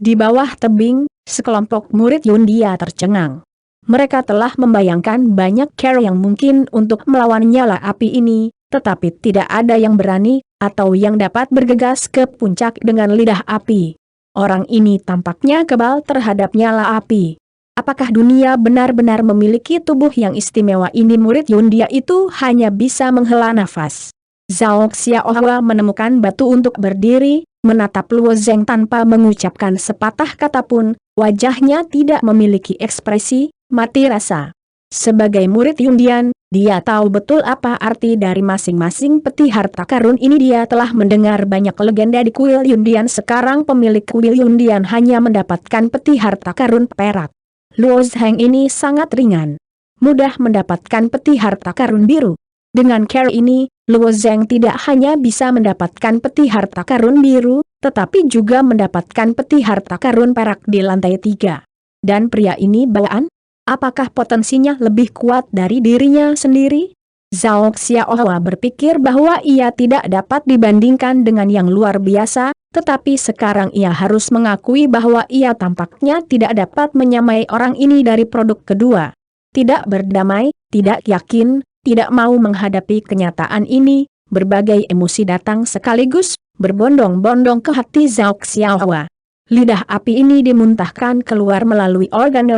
Di bawah tebing, sekelompok murid Yundia tercengang. Mereka telah membayangkan banyak cara yang mungkin untuk melawan nyala api ini, tetapi tidak ada yang berani, atau yang dapat bergegas ke puncak dengan lidah api. Orang ini tampaknya kebal terhadap nyala api. Apakah dunia benar-benar memiliki tubuh yang istimewa ini? Murid Yundia itu hanya bisa menghela nafas. Zhao Xiaohua menemukan batu untuk berdiri, menatap Luo Zeng tanpa mengucapkan sepatah kata pun, wajahnya tidak memiliki ekspresi, mati rasa. Sebagai murid Yundian, dia tahu betul apa arti dari masing-masing peti harta karun ini. Dia telah mendengar banyak legenda di kuil Yundian. Sekarang pemilik kuil Yundian hanya mendapatkan peti harta karun perak. Luo Zeng ini sangat ringan, mudah mendapatkan peti harta karun biru. Dengan cara ini, Luo Zeng tidak hanya bisa mendapatkan peti harta karun biru, tetapi juga mendapatkan peti harta karun perak di lantai 3. Dan pria ini bawaan? Apakah potensinya lebih kuat dari dirinya sendiri? Zhao Xiaohua berpikir bahwa ia tidak dapat dibandingkan dengan yang luar biasa, tetapi sekarang ia harus mengakui bahwa ia tampaknya tidak dapat menyamai orang ini dari produk kedua. Tidak berdamai, tidak yakin, tidak mau menghadapi kenyataan ini, berbagai emosi datang sekaligus, berbondong-bondong ke hati Zhao Xiaohua. Lidah api ini dimuntahkan keluar melalui organ,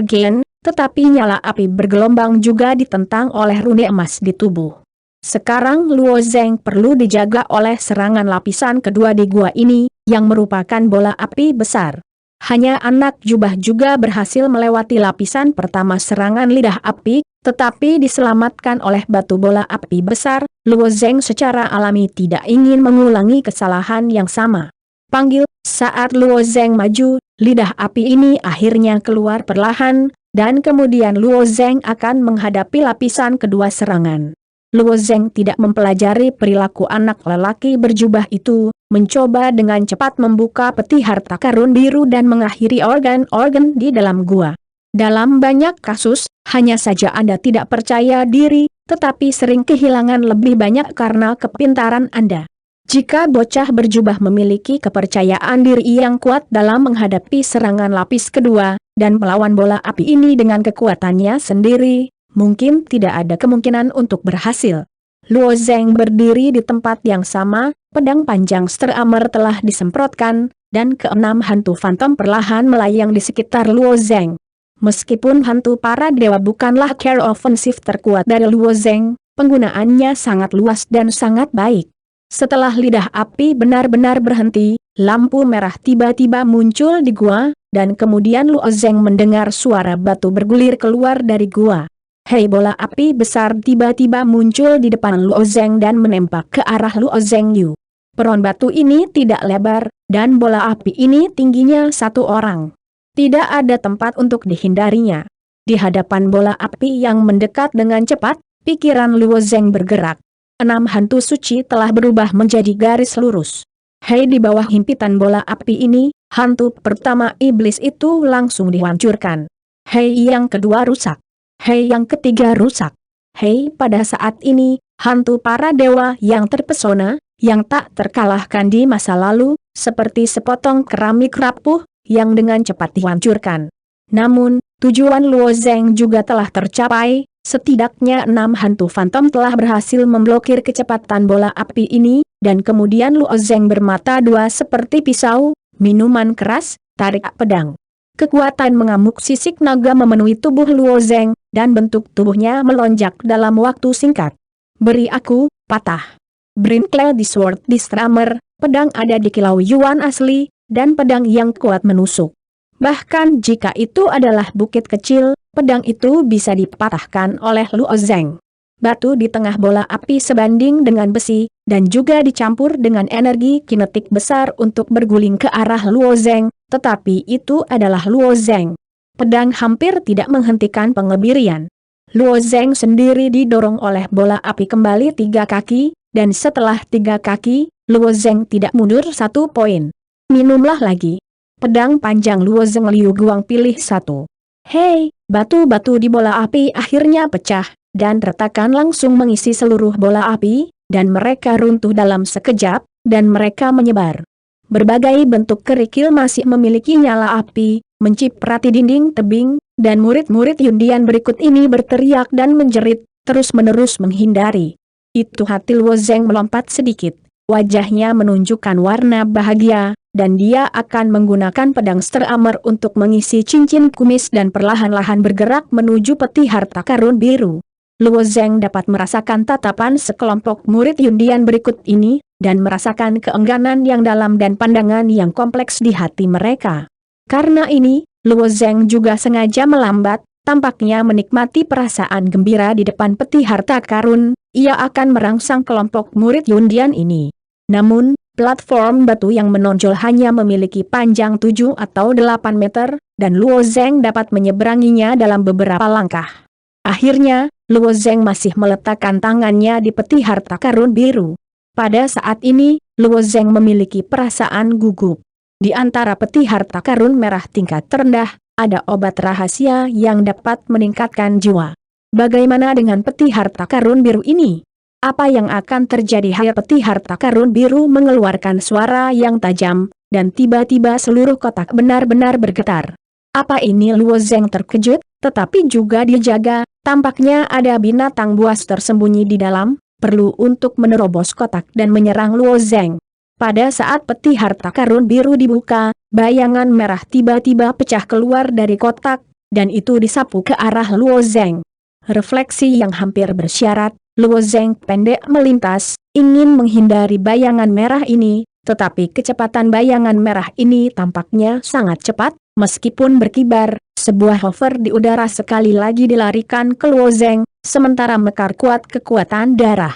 tetapi nyala api bergelombang juga ditentang oleh rune emas di tubuh. Sekarang Luo Zeng perlu dijaga oleh serangan lapisan kedua di gua ini, yang merupakan bola api besar. Hanya anak jubah juga berhasil melewati lapisan pertama serangan lidah api, tetapi diselamatkan oleh batu bola api besar. Luo Zeng secara alami tidak ingin mengulangi kesalahan yang sama. Panggil. Saat Luo Zeng maju, lidah api ini akhirnya keluar perlahan, dan kemudian Luo Zeng akan menghadapi lapisan kedua serangan. Luo Zeng tidak mempelajari perilaku anak lelaki berjubah itu, mencoba dengan cepat membuka peti harta karun biru dan mengakhiri organ-organ di dalam gua. Dalam banyak kasus, hanya saja Anda tidak percaya diri, tetapi sering kehilangan lebih banyak karena kepintaran Anda. Jika bocah berjubah memiliki kepercayaan diri yang kuat dalam menghadapi serangan lapis kedua, dan melawan bola api ini dengan kekuatannya sendiri, mungkin tidak ada kemungkinan untuk berhasil. Luo Zeng berdiri di tempat yang sama, pedang panjang Steramer telah disemprotkan, dan keenam hantu fantom perlahan melayang di sekitar Luo Zeng. Meskipun hantu para dewa bukanlah cara ofensif terkuat dari Luo Zeng, penggunaannya sangat luas dan sangat baik. Setelah lidah api benar-benar berhenti, lampu merah tiba-tiba muncul di gua, dan kemudian Luo Zeng mendengar suara batu bergulir keluar dari gua. Hei, bola api besar tiba-tiba muncul di depan Luo Zeng dan menembak ke arah Luo Zeng Yu. Peron batu ini tidak lebar, dan bola api ini tingginya 1 orang. Tidak ada tempat untuk dihindarinya. Di hadapan bola api yang mendekat dengan cepat, pikiran Luo Zeng bergerak. 6 hantu suci telah berubah menjadi garis lurus. Hei, di bawah himpitan bola api ini, hantu pertama iblis itu langsung dihancurkan. Hei, yang kedua rusak. Hei, yang ketiga rusak. Hei, pada saat ini, hantu para dewa yang terpesona, yang tak terkalahkan di masa lalu, seperti sepotong keramik rapuh, yang dengan cepat dihancurkan. Namun, tujuan Luo Zeng juga telah tercapai. Setidaknya 6 hantu fantom telah berhasil memblokir kecepatan bola api ini, dan kemudian Luo Zeng bermata dua seperti pisau, minuman keras, tarik pedang. Kekuatan mengamuk sisik naga memenuhi tubuh Luo Zeng, dan bentuk tubuhnya melonjak dalam waktu singkat. Beri aku, patah. Brinkley di Sword di Strammer, pedang ada di Kilau Yuan asli, dan pedang yang kuat menusuk. Bahkan jika itu adalah bukit kecil, pedang itu bisa dipatahkan oleh Luo Zeng. Batu di tengah bola api sebanding dengan besi, dan juga dicampur dengan energi kinetik besar untuk berguling ke arah Luo Zeng, tetapi itu adalah Luo Zeng. Pedang hampir tidak menghentikan pengebirian. Luo Zeng sendiri didorong oleh bola api kembali 3 kaki, dan setelah 3 kaki, Luo Zeng tidak mundur 1 poin. Minumlah lagi. Pedang panjang Luo Zeng Liu Guang pilih 1. Hei, batu-batu di bola api akhirnya pecah, dan retakan langsung mengisi seluruh bola api, dan mereka runtuh dalam sekejap, dan mereka menyebar. Berbagai bentuk kerikil masih memiliki nyala api, menciprati dinding tebing, dan murid-murid Yundian berikut ini berteriak dan menjerit, terus-menerus menghindari. Itu hati Luo Zeng melompat sedikit. Wajahnya menunjukkan warna bahagia, dan dia akan menggunakan pedang Steramer untuk mengisi cincin kumis dan perlahan-lahan bergerak menuju peti harta karun biru. Luo Zeng dapat merasakan tatapan sekelompok murid Yundian berikut ini, dan merasakan keengganan yang dalam dan pandangan yang kompleks di hati mereka. Karena ini, Luo Zeng juga sengaja melambat, tampaknya menikmati perasaan gembira di depan peti harta karun, ia akan merangsang kelompok murid Yundian ini. Namun, platform batu yang menonjol hanya memiliki panjang 7 atau 8 meter, dan Luo Zeng dapat menyeberanginya dalam beberapa langkah. Akhirnya, Luo Zeng masih meletakkan tangannya di peti harta karun biru. Pada saat ini, Luo Zeng memiliki perasaan gugup. Di antara peti harta karun merah tingkat terendah, ada obat rahasia yang dapat meningkatkan jiwa. Bagaimana dengan peti harta karun biru ini? Apa yang akan terjadi? Peti harta karun biru mengeluarkan suara yang tajam, dan tiba-tiba seluruh kotak benar-benar bergetar. Apa ini? Luo Zeng terkejut, tetapi juga dijaga, tampaknya ada binatang buas tersembunyi di dalam, perlu untuk menerobos kotak dan menyerang Luo Zeng. Pada saat peti harta karun biru dibuka, bayangan merah tiba-tiba pecah keluar dari kotak, dan itu disapu ke arah Luo Zeng. Refleksi yang hampir bersyarat, Luo Zeng pendek melintas, ingin menghindari bayangan merah ini, tetapi kecepatan bayangan merah ini tampaknya sangat cepat, meskipun berkibar, sebuah hover di udara sekali lagi dilarikan ke Luo Zeng, sementara mekar kuat kekuatan darah.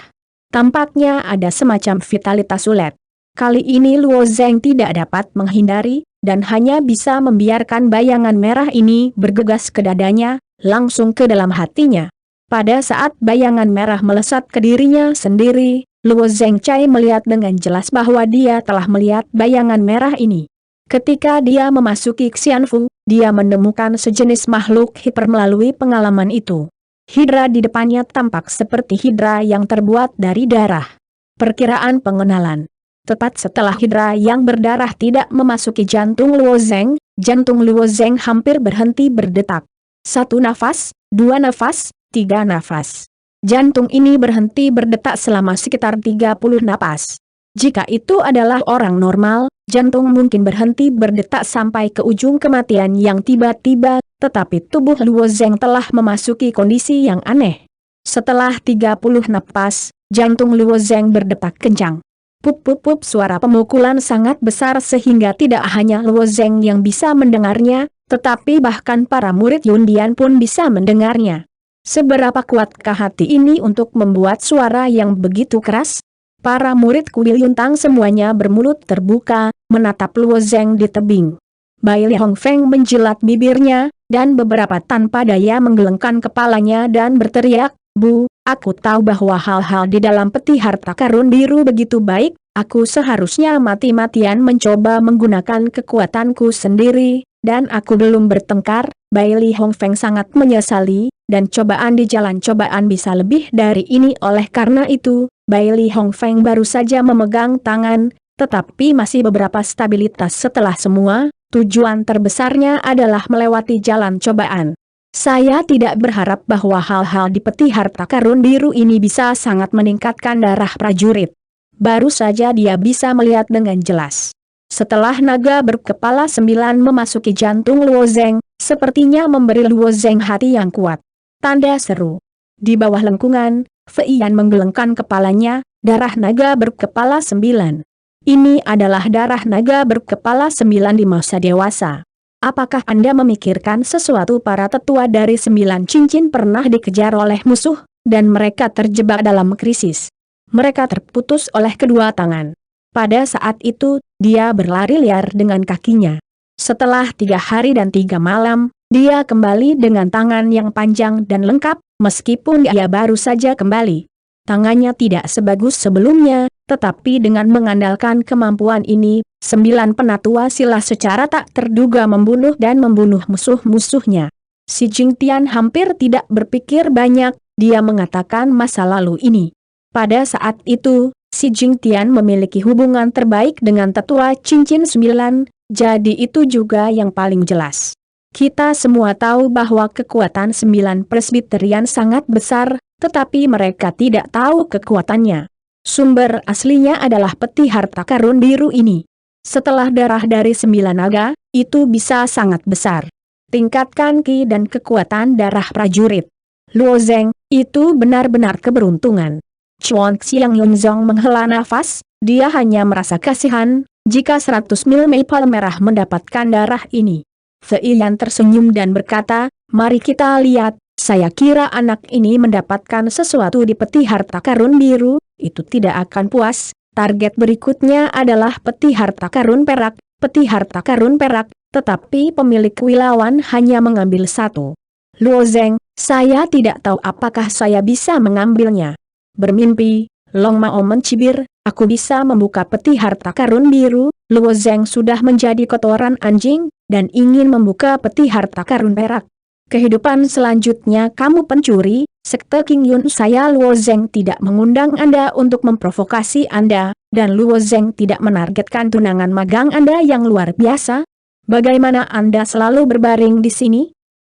Tampaknya ada semacam vitalitas ulet. Kali ini Luo Zeng tidak dapat menghindari, dan hanya bisa membiarkan bayangan merah ini bergegas ke dadanya, langsung ke dalam hatinya. Pada saat bayangan merah melesat ke dirinya sendiri, Luo Zeng Cai melihat dengan jelas bahwa dia telah melihat bayangan merah ini. Ketika dia memasuki Xianfu, dia menemukan sejenis makhluk hiper melalui pengalaman itu. Hidra di depannya tampak seperti hidra yang terbuat dari darah. Perkiraan pengenalan. Tepat setelah hidra yang berdarah tidak memasuki jantung Luo Zeng, jantung Luo Zeng hampir berhenti berdetak. 1 nafas, 2 nafas, 3 nafas. Jantung ini berhenti berdetak selama sekitar 30 napas. Jika itu adalah orang normal, jantung mungkin berhenti berdetak sampai ke ujung kematian yang tiba-tiba, tetapi tubuh Luo Zeng telah memasuki kondisi yang aneh. Setelah 30 napas, jantung Luo Zeng berdetak kencang. Pup-pup-pup, suara pemukulan sangat besar sehingga tidak hanya Luo Zeng yang bisa mendengarnya, tetapi bahkan para murid Yundian pun bisa mendengarnya. Seberapa kuatkah hati ini untuk membuat suara yang begitu keras? Para murid kuil Yuntang semuanya bermulut terbuka, menatap Luo Zeng di tebing. Bai Li Hongfeng menjilat bibirnya, dan beberapa tanpa daya menggelengkan kepalanya dan berteriak, "Bu, aku tahu bahwa hal-hal di dalam peti harta karun biru begitu baik, aku seharusnya mati-matian mencoba menggunakan kekuatanku sendiri, dan aku belum bertengkar." Bai Li Hongfeng sangat menyesali, dan cobaan di jalan cobaan bisa lebih dari ini. Oleh karena itu, Bai Li Hongfeng baru saja memegang tangan, tetapi masih beberapa stabilitas setelah semua, tujuan terbesarnya adalah melewati jalan cobaan. Saya tidak berharap bahwa hal-hal di peti harta karun biru ini bisa sangat meningkatkan darah prajurit. Baru saja dia bisa melihat dengan jelas. Setelah naga berkepala 9 memasuki jantung Luo Zeng, sepertinya memberi Luo Zeng hati yang kuat. Tanda seru. Di bawah lengkungan, Fei Yan menggelengkan kepalanya, darah naga berkepala 9. Ini adalah darah naga berkepala 9 di masa dewasa. Apakah Anda memikirkan sesuatu? Para tetua dari 9 cincin pernah dikejar oleh musuh, dan mereka terjebak dalam krisis. Mereka terputus oleh kedua tangan. Pada saat itu, dia berlari liar dengan kakinya. Setelah 3 hari dan 3 malam, dia kembali dengan tangan yang panjang dan lengkap, meskipun dia baru saja kembali. Tangannya tidak sebagus sebelumnya, tetapi dengan mengandalkan kemampuan ini, 9 penatua silah secara tak terduga membunuh dan membunuh musuh-musuhnya. Si Jingtian hampir tidak berpikir banyak, dia mengatakan masa lalu ini. Pada saat itu, Si Jingtian memiliki hubungan terbaik dengan tetua cincin 9, jadi itu juga yang paling jelas. Kita semua tahu bahwa kekuatan 9 presbiterian sangat besar, tetapi mereka tidak tahu kekuatannya. Sumber aslinya adalah peti harta karun biru ini. Setelah darah dari 9 naga, itu bisa sangat besar. Tingkatkan ki dan kekuatan darah prajurit. Luo Zeng, itu benar-benar keberuntungan. Chuan Xiang Yunzong menghela nafas, dia hanya merasa kasihan, jika 100 mil maple merah mendapatkan darah ini. Feiyan tersenyum dan berkata, mari kita lihat, saya kira anak ini mendapatkan sesuatu di peti harta karun biru, itu tidak akan puas, target berikutnya adalah peti harta karun perak, tetapi pemilik wilauan hanya mengambil satu. Luo Zeng, saya tidak tahu apakah saya bisa mengambilnya. Bermimpi, Long Mao mencibir, aku bisa membuka peti harta karun biru. Luo Zeng sudah menjadi kotoran anjing, dan ingin membuka peti harta karun perak. Kehidupan selanjutnya kamu pencuri, sekte King Yun. Saya Luo Zeng tidak mengundang Anda untuk memprovokasi Anda, dan Luo Zeng tidak menargetkan tunangan magang Anda yang luar biasa. Bagaimana Anda selalu berbaring di sini?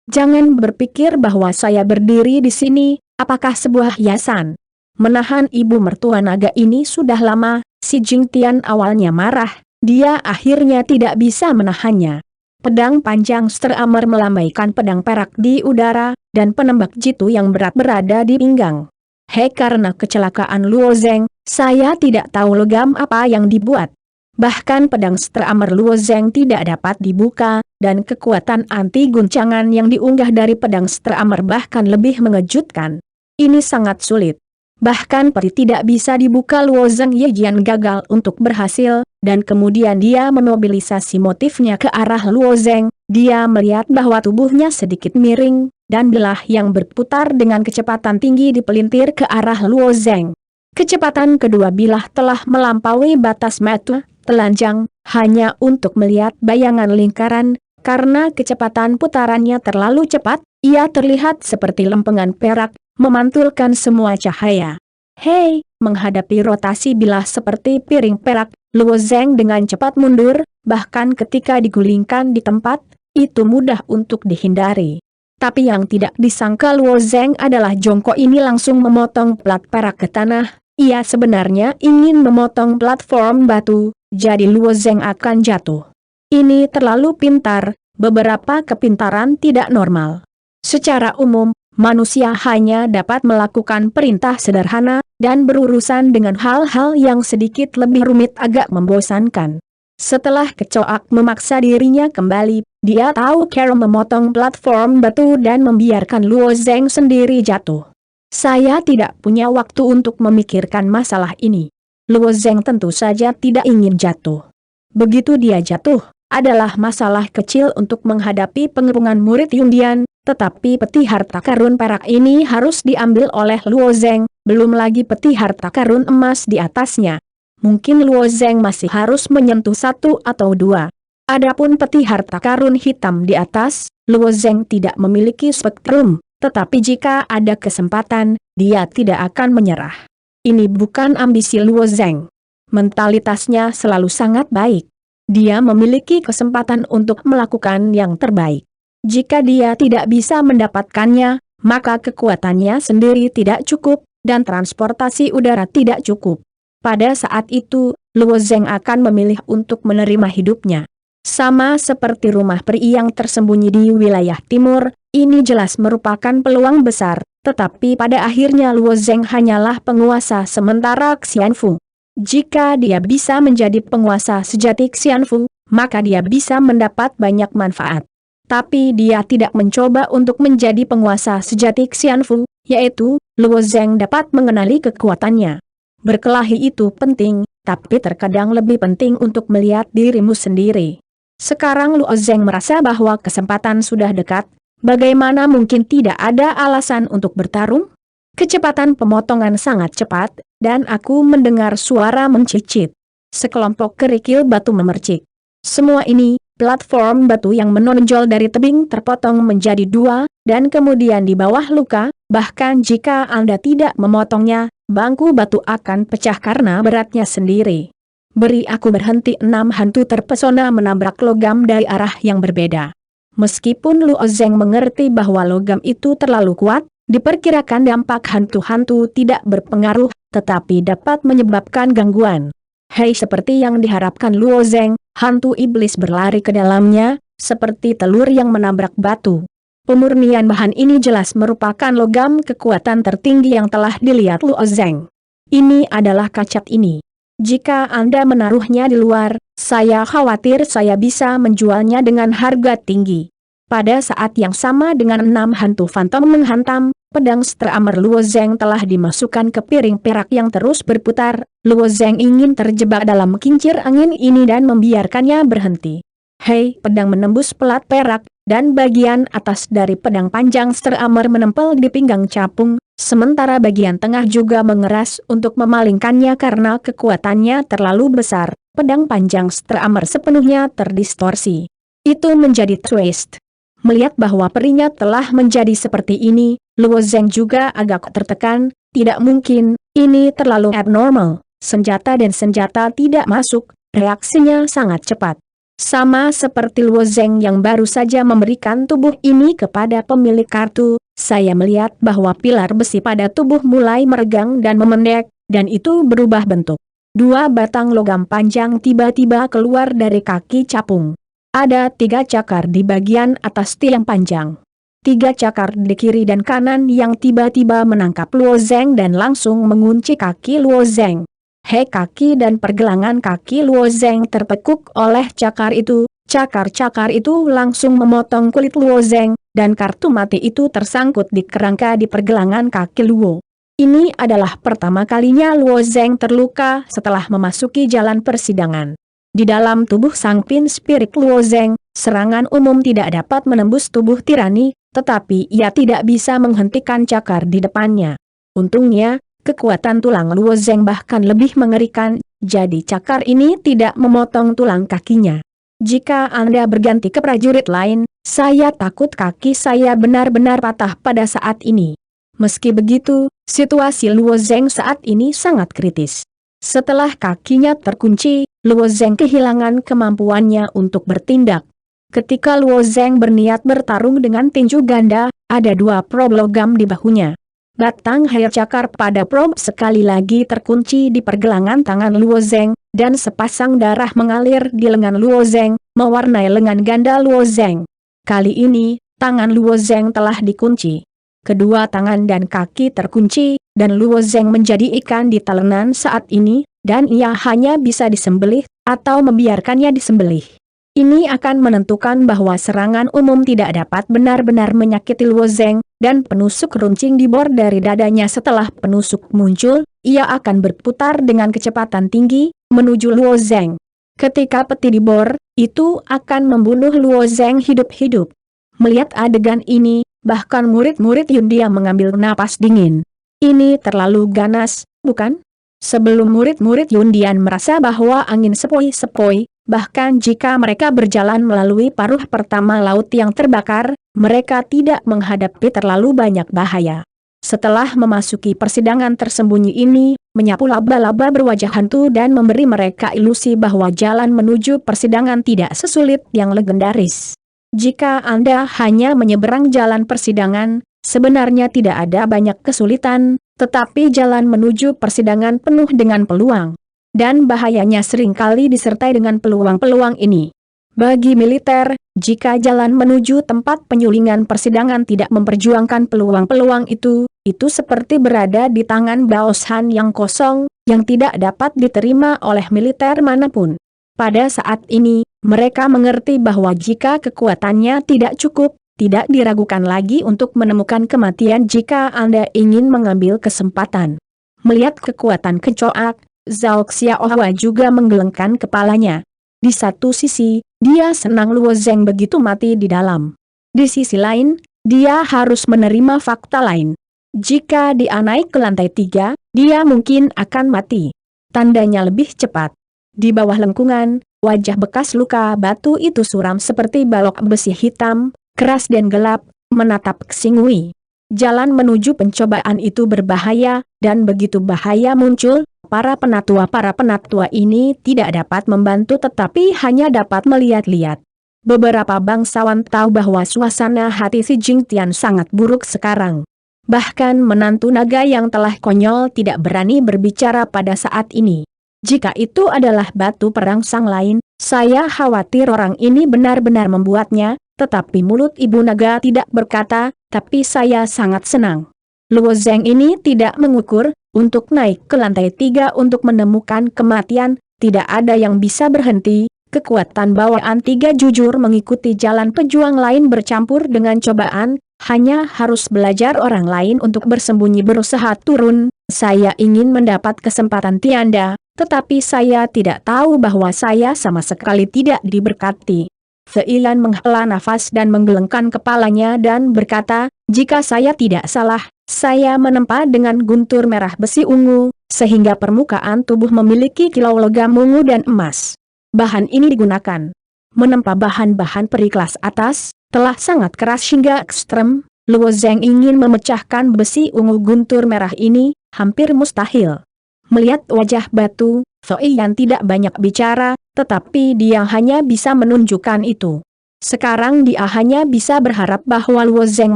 Jangan berpikir bahwa saya berdiri di sini, apakah sebuah hiasan. Menahan ibu mertua naga ini sudah lama, si Jingtian awalnya marah, dia akhirnya tidak bisa menahannya. Pedang panjang Steramer melambaikan pedang perak di udara, dan penembak jitu yang berat berada di pinggang. Hei, karena kecelakaan Luo Zeng, saya tidak tahu logam apa yang dibuat. Bahkan pedang Steramer Luo Zeng tidak dapat dibuka, dan kekuatan anti guncangan yang diunggah dari pedang Steramer bahkan lebih mengejutkan. Ini sangat sulit. Bahkan peti tidak bisa dibuka. Luo Zeng Yejian gagal untuk berhasil, dan kemudian dia memobilisasi motifnya ke arah Luo Zeng. Dia melihat bahwa tubuhnya sedikit miring, dan belah yang berputar dengan kecepatan tinggi dipelintir ke arah Luo Zeng. Kecepatan kedua bilah telah melampaui batas mata, telanjang, hanya untuk melihat bayangan lingkaran. Karena kecepatan putarannya terlalu cepat, ia terlihat seperti lempengan perak, memantulkan semua cahaya. Hei, menghadapi rotasi bilah seperti piring perak, Luo Zeng dengan cepat mundur, bahkan ketika digulingkan di tempat, itu mudah untuk dihindari. Tapi yang tidak disangka Luo Zeng adalah jongkok ini langsung memotong plat perak ke tanah. Ia sebenarnya ingin memotong platform batu, jadi Luo Zeng akan jatuh. Ini terlalu pintar, beberapa kepintaran tidak normal. Secara umum, manusia hanya dapat melakukan perintah sederhana, dan berurusan dengan hal-hal yang sedikit lebih rumit agak membosankan. Setelah kecoak memaksa dirinya kembali, dia tahu cara memotong platform batu dan membiarkan Luo Zeng sendiri jatuh. Saya tidak punya waktu untuk memikirkan masalah ini. Luo Zeng tentu saja tidak ingin jatuh. Begitu dia jatuh, adalah masalah kecil untuk menghadapi pengepungan murid Yundian, tetapi peti harta karun perak ini harus diambil oleh Luo Zeng, belum lagi peti harta karun emas di atasnya. Mungkin Luo Zeng masih harus menyentuh satu atau dua. Adapun peti harta karun hitam di atas, Luo Zeng tidak memiliki spektrum, tetapi jika ada kesempatan, dia tidak akan menyerah. Ini bukan ambisi Luo Zeng. Mentalitasnya selalu sangat baik. Dia memiliki kesempatan untuk melakukan yang terbaik. Jika dia tidak bisa mendapatkannya, maka kekuatannya sendiri tidak cukup, dan transportasi udara tidak cukup. Pada saat itu, Luo Zeng akan memilih untuk menerima hidupnya. Sama seperti rumah peri yang tersembunyi di wilayah timur, ini jelas merupakan peluang besar, tetapi pada akhirnya Luo Zeng hanyalah penguasa sementara Xianfu. Jika dia bisa menjadi penguasa sejati Xianfu, maka dia bisa mendapat banyak manfaat. Tapi dia tidak mencoba untuk menjadi penguasa sejati Xianfu, yaitu, Luo Zeng dapat mengenali kekuatannya. Berkelahi itu penting, tapi terkadang lebih penting untuk melihat dirimu sendiri. Sekarang Luo Zeng merasa bahwa kesempatan sudah dekat, bagaimana mungkin tidak ada alasan untuk bertarung? Kecepatan pemotongan sangat cepat, dan aku mendengar suara mencicit. Sekelompok kerikil batu memercik. Semua ini, platform batu yang menonjol dari tebing terpotong menjadi dua, dan kemudian di bawah luka, bahkan jika Anda tidak memotongnya, bangku batu akan pecah karena beratnya sendiri. Beri aku berhenti. 6 hantu terpesona menabrak logam dari arah yang berbeda. Meskipun Luo Zeng mengerti bahwa logam itu terlalu kuat, diperkirakan dampak hantu-hantu tidak berpengaruh, tetapi dapat menyebabkan gangguan. Hei, seperti yang diharapkan Luo Zeng, hantu iblis berlari ke dalamnya, seperti telur yang menabrak batu. Pemurnian bahan ini jelas merupakan logam kekuatan tertinggi yang telah dilihat Luo Zeng. Ini adalah kacat ini. Jika Anda menaruhnya di luar, saya khawatir saya bisa menjualnya dengan harga tinggi. Pada saat yang sama dengan 6 hantu fantom menghantam, pedang Stramer Luo Zeng telah dimasukkan ke piring perak yang terus berputar. Luo Zeng ingin terjebak dalam kincir angin ini dan membiarkannya berhenti. Hei, pedang menembus pelat perak, dan bagian atas dari pedang panjang Stramer menempel di pinggang capung, sementara bagian tengah juga mengeras untuk memalingkannya karena kekuatannya terlalu besar. Pedang panjang Stramer sepenuhnya terdistorsi. Itu menjadi twist. Melihat bahwa perinya telah menjadi seperti ini, Luo Zeng juga agak tertekan. Tidak mungkin, ini terlalu abnormal. Senjata dan senjata tidak masuk, reaksinya sangat cepat. Sama seperti Luo Zeng yang baru saja memberikan tubuh ini kepada pemilik kartu, saya melihat bahwa pilar besi pada tubuh mulai meregang dan memendek, dan itu berubah bentuk. 2 batang logam panjang tiba-tiba keluar dari kaki capung. Ada 3 cakar di bagian atas tiang panjang. 3 cakar di kiri dan kanan yang tiba-tiba menangkap Luo Zeng dan langsung mengunci kaki Luo Zeng. Hei, kaki dan pergelangan kaki Luo Zeng terpekuk oleh cakar itu. Cakar-cakar itu langsung memotong kulit Luo Zeng, dan kartu mati itu tersangkut di kerangka di pergelangan kaki Luo. Ini adalah pertama kalinya Luo Zeng terluka setelah memasuki jalan persidangan. Di dalam tubuh sang Pin Spirit Luo Zeng, serangan umum tidak dapat menembus tubuh tirani, tetapi ia tidak bisa menghentikan cakar di depannya. Untungnya, kekuatan tulang Luo Zeng bahkan lebih mengerikan, jadi cakar ini tidak memotong tulang kakinya. Jika Anda berganti ke prajurit lain, saya takut kaki saya benar-benar patah pada saat ini. Meski begitu, situasi Luo Zeng saat ini sangat kritis. Setelah kakinya terkunci, Luo Zeng kehilangan kemampuannya untuk bertindak. Ketika Luo Zeng berniat bertarung dengan tinju ganda, ada 2 prob logam di bahunya. Batang hair cakar pada prob sekali lagi terkunci di pergelangan tangan Luo Zeng, dan sepasang darah mengalir di lengan Luo Zeng, mewarnai lengan ganda Luo Zeng. Kali ini, tangan Luo Zeng telah dikunci. Kedua tangan dan kaki terkunci, dan Luo Zeng menjadi ikan di talenan saat ini, dan ia hanya bisa disembelih, atau membiarkannya disembelih. Ini akan menentukan bahwa serangan umum tidak dapat benar-benar menyakiti Luo Zeng, dan penusuk runcing dibor dari dadanya. Setelah penusuk muncul, ia akan berputar dengan kecepatan tinggi, menuju Luo Zeng. Ketika peti dibor, itu akan membunuh Luo Zeng hidup-hidup. Melihat adegan ini, bahkan murid-murid Yundia mengambil napas dingin. Ini terlalu ganas, bukan? Sebelum murid-murid Yundian merasa bahwa angin sepoi-sepoi, bahkan jika mereka berjalan melalui paruh pertama laut yang terbakar, mereka tidak menghadapi terlalu banyak bahaya. Setelah memasuki persidangan tersembunyi ini, menyapu laba-laba berwajah hantu dan memberi mereka ilusi bahwa jalan menuju persidangan tidak sesulit yang legendaris. Jika Anda hanya menyeberang jalan persidangan, sebenarnya tidak ada banyak kesulitan, tetapi jalan menuju persidangan penuh dengan peluang. Dan bahayanya seringkali disertai dengan peluang-peluang ini. Bagi militer, jika jalan menuju tempat penyulingan persidangan tidak memperjuangkan peluang-peluang itu seperti berada di tangan baosan yang kosong, yang tidak dapat diterima oleh militer manapun. Pada saat ini, mereka mengerti bahwa jika kekuatannya tidak cukup, tidak diragukan lagi untuk menemukan kematian jika Anda ingin mengambil kesempatan. Melihat kekuatan kecoak, Zhao Xiaohua juga menggelengkan kepalanya. Di satu sisi, dia senang Luo Zeng begitu mati di dalam. Di sisi lain, dia harus menerima fakta lain. Jika dia naik ke lantai 3, dia mungkin akan mati. Tandanya lebih cepat. Di bawah lengkungan, wajah bekas luka batu itu suram seperti balok besi hitam, keras dan gelap, menatap Xing Wei. jalan menuju pencobaan itu berbahaya, dan begitu bahaya muncul, para penatua ini tidak dapat membantu tetapi hanya dapat melihat-lihat. Beberapa bangsawan tahu bahwa suasana hati si Jing Tian sangat buruk sekarang. Bahkan menantu naga yang telah konyol tidak berani berbicara pada saat ini. Jika itu adalah batu perangsang lain, saya khawatir orang ini benar-benar membuatnya, tetapi mulut ibu naga tidak berkata, tapi saya sangat senang. Luo Zheng ini tidak mengukur, untuk naik ke lantai 3 untuk menemukan kematian, tidak ada yang bisa berhenti, kekuatan bawaan 3 jujur mengikuti jalan pejuang lain bercampur dengan cobaan, hanya harus belajar orang lain untuk bersembunyi berusaha turun, saya ingin mendapat kesempatan tiada, tetapi saya tidak tahu bahwa saya sama sekali tidak diberkati. Seilan menghela nafas dan menggelengkan kepalanya dan berkata, jika saya tidak salah, saya menempa dengan guntur merah besi ungu, sehingga permukaan tubuh memiliki kilau logam ungu dan emas. Bahan ini digunakan menempa bahan-bahan periklas atas, telah sangat keras hingga ekstrem. Luo Zheng ingin memecahkan besi ungu guntur merah ini, hampir mustahil. Melihat wajah batu, Soiyan tidak banyak bicara, tetapi dia hanya bisa menunjukkan itu. Sekarang dia hanya bisa berharap bahwa Luo Zheng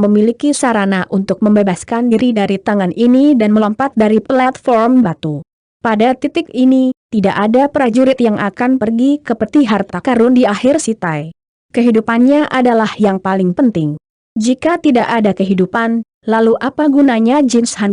memiliki sarana untuk membebaskan diri dari tangan ini dan melompat dari platform batu. Pada titik ini, tidak ada prajurit yang akan pergi ke peti harta karun di akhir sitai. Kehidupannya adalah yang paling penting. Jika tidak ada kehidupan, lalu apa gunanya Jinshan?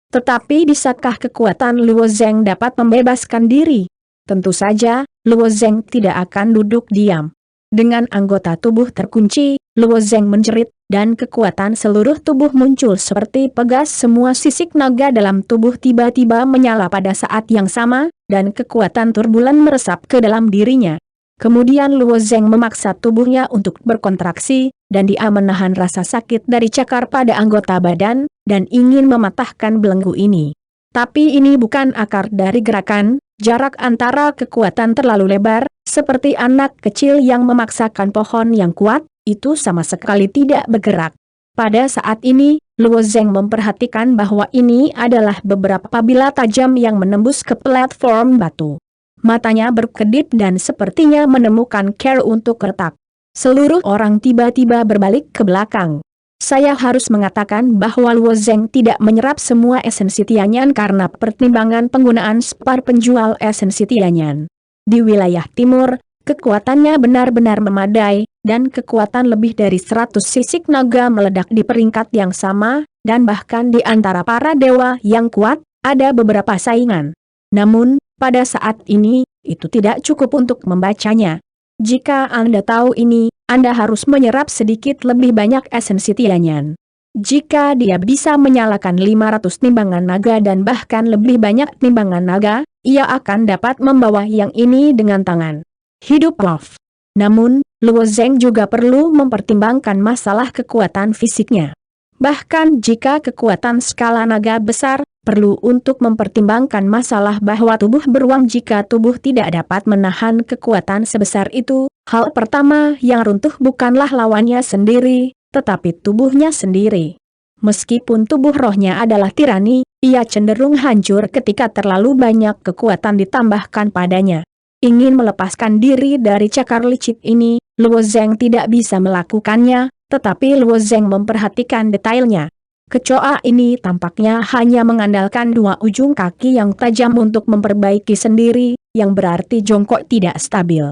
Tetapi bisakah kekuatan Luo Zheng dapat membebaskan diri? Tentu saja, Luo Zheng tidak akan duduk diam. Dengan anggota tubuh terkunci, Luo Zheng menjerit, dan kekuatan seluruh tubuh muncul seperti pegas. Semua sisik naga dalam tubuh tiba-tiba menyala pada saat yang sama, dan kekuatan turbulen meresap ke dalam dirinya. Kemudian Luo Zheng memaksa tubuhnya untuk berkontraksi, dan dia menahan rasa sakit dari cakar pada anggota badan, dan ingin mematahkan belenggu ini. Tapi ini bukan akar dari gerakan, jarak antara kekuatan terlalu lebar, seperti anak kecil yang memaksakan pohon yang kuat, itu sama sekali tidak bergerak. Pada saat ini, Luo Zheng memperhatikan bahwa ini adalah beberapa bilah tajam yang menembus ke platform batu. Matanya berkedip dan sepertinya menemukan cara untuk retak. Seluruh orang tiba-tiba berbalik ke belakang. Saya harus mengatakan bahwa Luo Zheng tidak menyerap semua esensi Tianyan karena pertimbangan penggunaan spar penjual esensi Tianyan. Di wilayah timur, kekuatannya benar-benar memadai, dan kekuatan lebih dari 100 sisik naga meledak di peringkat yang sama, dan bahkan di antara para dewa yang kuat, ada beberapa saingan. Namun, pada saat ini, itu tidak cukup untuk membacanya. Jika Anda tahu ini, Anda harus menyerap sedikit lebih banyak esensi Tianyan. Jika dia bisa menyalakan 500 timbangan naga dan bahkan lebih banyak timbangan naga, ia akan dapat membawa yang ini dengan tangan. Hidup Wolf. Namun, Luo Zheng juga perlu mempertimbangkan masalah kekuatan fisiknya. Bahkan jika kekuatan skala naga besar, perlu untuk mempertimbangkan masalah bahwa tubuh beruang jika tubuh tidak dapat menahan kekuatan sebesar itu, hal pertama yang runtuh bukanlah lawannya sendiri, tetapi tubuhnya sendiri. Meskipun tubuh rohnya adalah tirani, ia cenderung hancur ketika terlalu banyak kekuatan ditambahkan padanya. Ingin melepaskan diri dari cakar licik ini, Luo Zheng tidak bisa melakukannya, tetapi Luo Zheng memperhatikan detailnya. Kecoa ini tampaknya hanya mengandalkan 2 ujung kaki yang tajam untuk memperbaiki sendiri, yang berarti jongkok tidak stabil.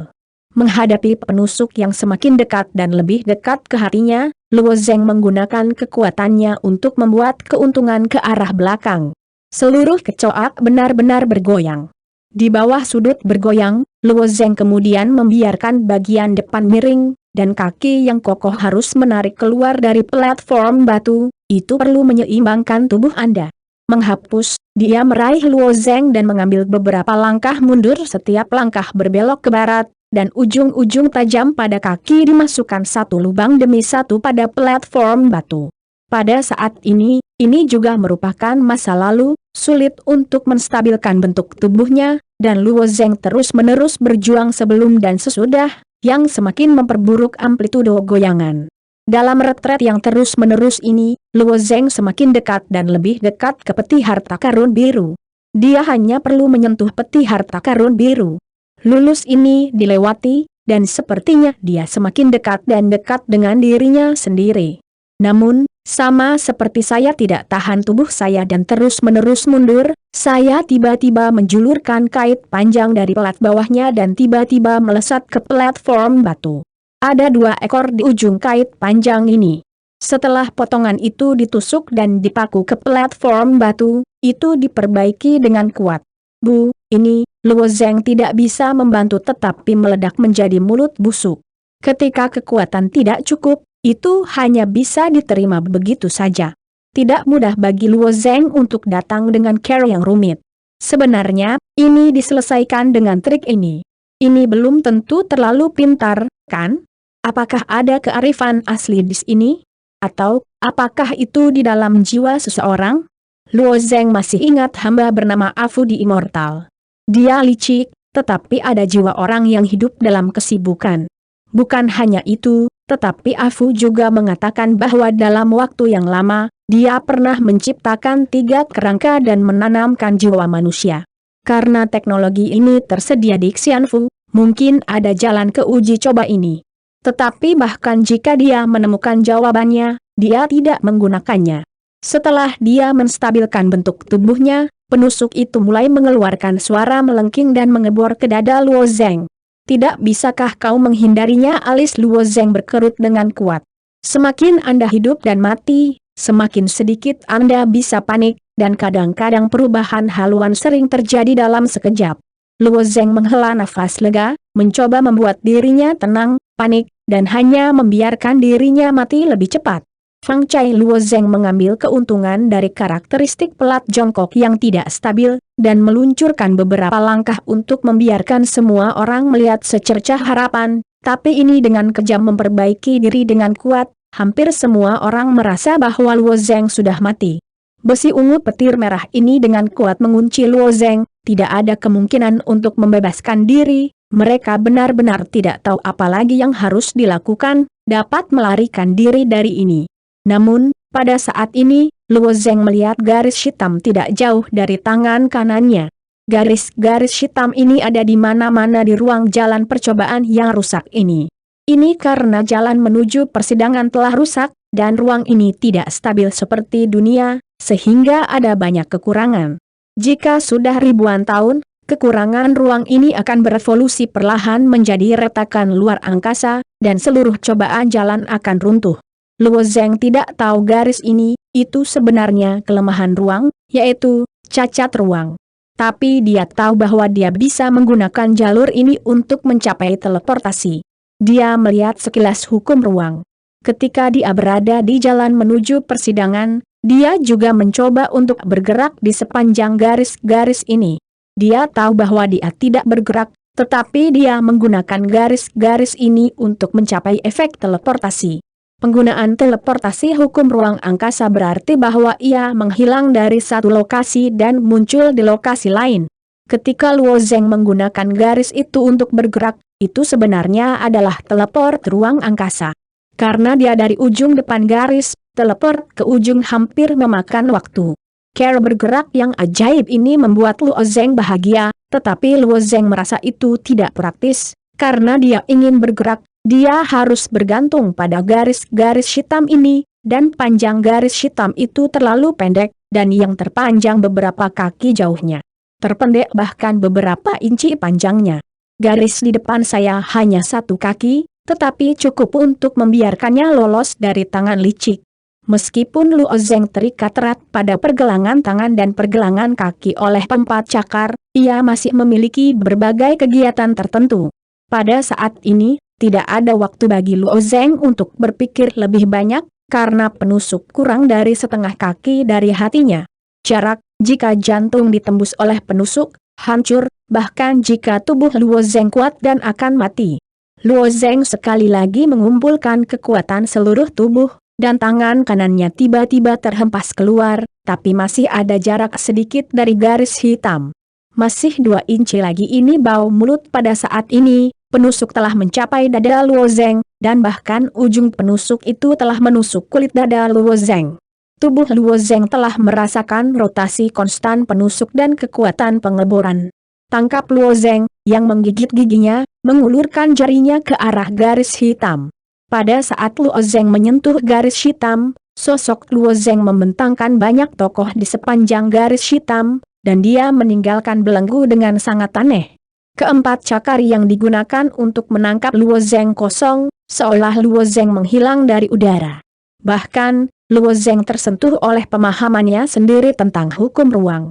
Menghadapi penusuk yang semakin dekat dan lebih dekat ke hatinya, Luo Zheng menggunakan kekuatannya untuk membuat keuntungan ke arah belakang. Seluruh kecoa benar-benar bergoyang. Di bawah sudut bergoyang, Luo Zheng kemudian membiarkan bagian depan miring, dan kaki yang kokoh harus menarik keluar dari platform batu. Itu perlu menyeimbangkan tubuh Anda. Menghapus, dia meraih Luo Zheng dan mengambil beberapa langkah mundur. Setiap langkah berbelok ke barat, dan ujung-ujung tajam pada kaki dimasukkan satu lubang demi satu pada platform batu. Pada saat ini juga merupakan masa lalu, sulit untuk menstabilkan bentuk tubuhnya, dan Luo Zheng terus-menerus berjuang sebelum dan sesudah, yang semakin memperburuk amplitudo goyangan. Dalam retret yang terus-menerus ini, Luo Zeng semakin dekat dan lebih dekat ke peti harta karun biru. Dia hanya perlu menyentuh peti harta karun biru. Lulus ini dilewati, dan sepertinya dia semakin dekat dan dekat dengan dirinya sendiri. Namun, sama seperti saya tidak tahan tubuh saya dan terus-menerus mundur, saya tiba-tiba menjulurkan kait panjang dari pelat bawahnya dan tiba-tiba melesat ke platform batu. Ada 2 ekor di ujung kait panjang ini. Setelah potongan itu ditusuk dan dipaku ke platform batu, itu diperbaiki dengan kuat. Bu, ini, Luo Zeng tidak bisa membantu tetapi meledak menjadi mulut busuk. Ketika kekuatan tidak cukup, itu hanya bisa diterima begitu saja. Tidak mudah bagi Luo Zeng untuk datang dengan cara yang rumit. Sebenarnya, ini diselesaikan dengan trik ini. Ini belum tentu terlalu pintar, kan? Apakah ada kearifan asli di sini? Atau, apakah itu di dalam jiwa seseorang? Luo Zeng masih ingat hamba bernama Afu di Immortal. Dia licik, tetapi ada jiwa orang yang hidup dalam kesibukan. Bukan hanya itu, tetapi Afu juga mengatakan bahwa dalam waktu yang lama, dia pernah menciptakan 3 kerangka dan menanamkan jiwa manusia. Karena teknologi ini tersedia di Xianfu, mungkin ada jalan ke uji coba ini. Tetapi bahkan jika dia menemukan jawabannya, dia tidak menggunakannya. Setelah dia menstabilkan bentuk tubuhnya, penusuk itu mulai mengeluarkan suara melengking dan mengebor ke dada Luo Zeng. Tidak bisakah kau menghindarinya? Alis Luo Zeng berkerut dengan kuat. Semakin Anda hidup dan mati, semakin sedikit Anda bisa panik, dan kadang-kadang perubahan haluan sering terjadi dalam sekejap. Luo Zeng menghela nafas lega, mencoba membuat dirinya tenang, panik, dan hanya membiarkan dirinya mati lebih cepat. Fang Cai Luo Zeng mengambil keuntungan dari karakteristik pelat jongkok yang tidak stabil, dan meluncurkan beberapa langkah untuk membiarkan semua orang melihat secercah harapan, tapi ini dengan kejam memperbaiki diri dengan kuat, hampir semua orang merasa bahwa Luo Zeng sudah mati. Besi ungu petir merah ini dengan kuat mengunci Luo Zeng, tidak ada kemungkinan untuk membebaskan diri, mereka benar-benar tidak tahu apa lagi yang harus dilakukan, dapat melarikan diri dari ini. Namun, pada saat ini, Luo Zeng melihat garis hitam tidak jauh dari tangan kanannya. Garis-garis hitam ini ada di mana-mana di ruang jalan percobaan yang rusak ini. Ini karena jalan menuju persidangan telah rusak, dan ruang ini tidak stabil seperti dunia, sehingga ada banyak kekurangan. Jika sudah ribuan tahun, kekurangan ruang ini akan berevolusi perlahan menjadi retakan luar angkasa, dan seluruh cobaan jalan akan runtuh. Luo Zeng tidak tahu garis ini, itu sebenarnya kelemahan ruang, yaitu cacat ruang. Tapi dia tahu bahwa dia bisa menggunakan jalur ini untuk mencapai teleportasi. Dia melihat sekilas hukum ruang. Ketika dia berada di jalan menuju persidangan, dia juga mencoba untuk bergerak di sepanjang garis-garis ini. Dia tahu bahwa dia tidak bergerak, tetapi dia menggunakan garis-garis ini untuk mencapai efek teleportasi. Penggunaan teleportasi hukum ruang angkasa berarti bahwa ia menghilang dari satu lokasi dan muncul di lokasi lain. Ketika Luo Zeng menggunakan garis itu untuk bergerak, itu sebenarnya adalah teleport ruang angkasa. Karena dia dari ujung depan garis, teleport ke ujung hampir memakan waktu. Cara bergerak yang ajaib ini membuat Luo Zeng bahagia, tetapi Luo Zeng merasa itu tidak praktis, karena dia ingin bergerak. Dia harus bergantung pada garis-garis hitam ini, dan panjang garis hitam itu terlalu pendek, dan yang terpanjang beberapa kaki jauhnya. Terpendek bahkan beberapa inci panjangnya. Garis di depan saya hanya 1 kaki, tetapi cukup untuk membiarkannya lolos dari tangan licik. Meskipun Luo Zeng terikat erat pada pergelangan tangan dan pergelangan kaki oleh 4 cakar, ia masih memiliki berbagai kegiatan tertentu. Pada saat ini, tidak ada waktu bagi Luo Zeng untuk berpikir lebih banyak, karena penusuk kurang dari setengah kaki dari hatinya. Jarak, jika jantung ditembus oleh penusuk, hancur, bahkan jika tubuh Luo Zeng kuat dan akan mati. Luo Zeng sekali lagi mengumpulkan kekuatan seluruh tubuh, dan tangan kanannya tiba-tiba terhempas keluar, tapi masih ada jarak sedikit dari garis hitam. Masih 2 inci lagi ini bau mulut pada saat ini. penusuk telah mencapai dada Luo Zeng, dan bahkan ujung penusuk itu telah menusuk kulit dada Luo Zeng. Tubuh Luo Zeng telah merasakan rotasi konstan penusuk dan kekuatan pengeboran. Tangkap Luo Zeng, yang menggigit giginya, mengulurkan jarinya ke arah garis hitam. Pada saat Luo Zeng menyentuh garis hitam, sosok Luo Zeng membentangkan banyak tokoh di sepanjang garis hitam, dan dia meninggalkan belenggu dengan sangat aneh. Keempat cakar yang digunakan untuk menangkap Luo Zeng kosong, seolah Luo Zeng menghilang dari udara. Bahkan, Luo Zeng tersentuh oleh pemahamannya sendiri tentang hukum ruang.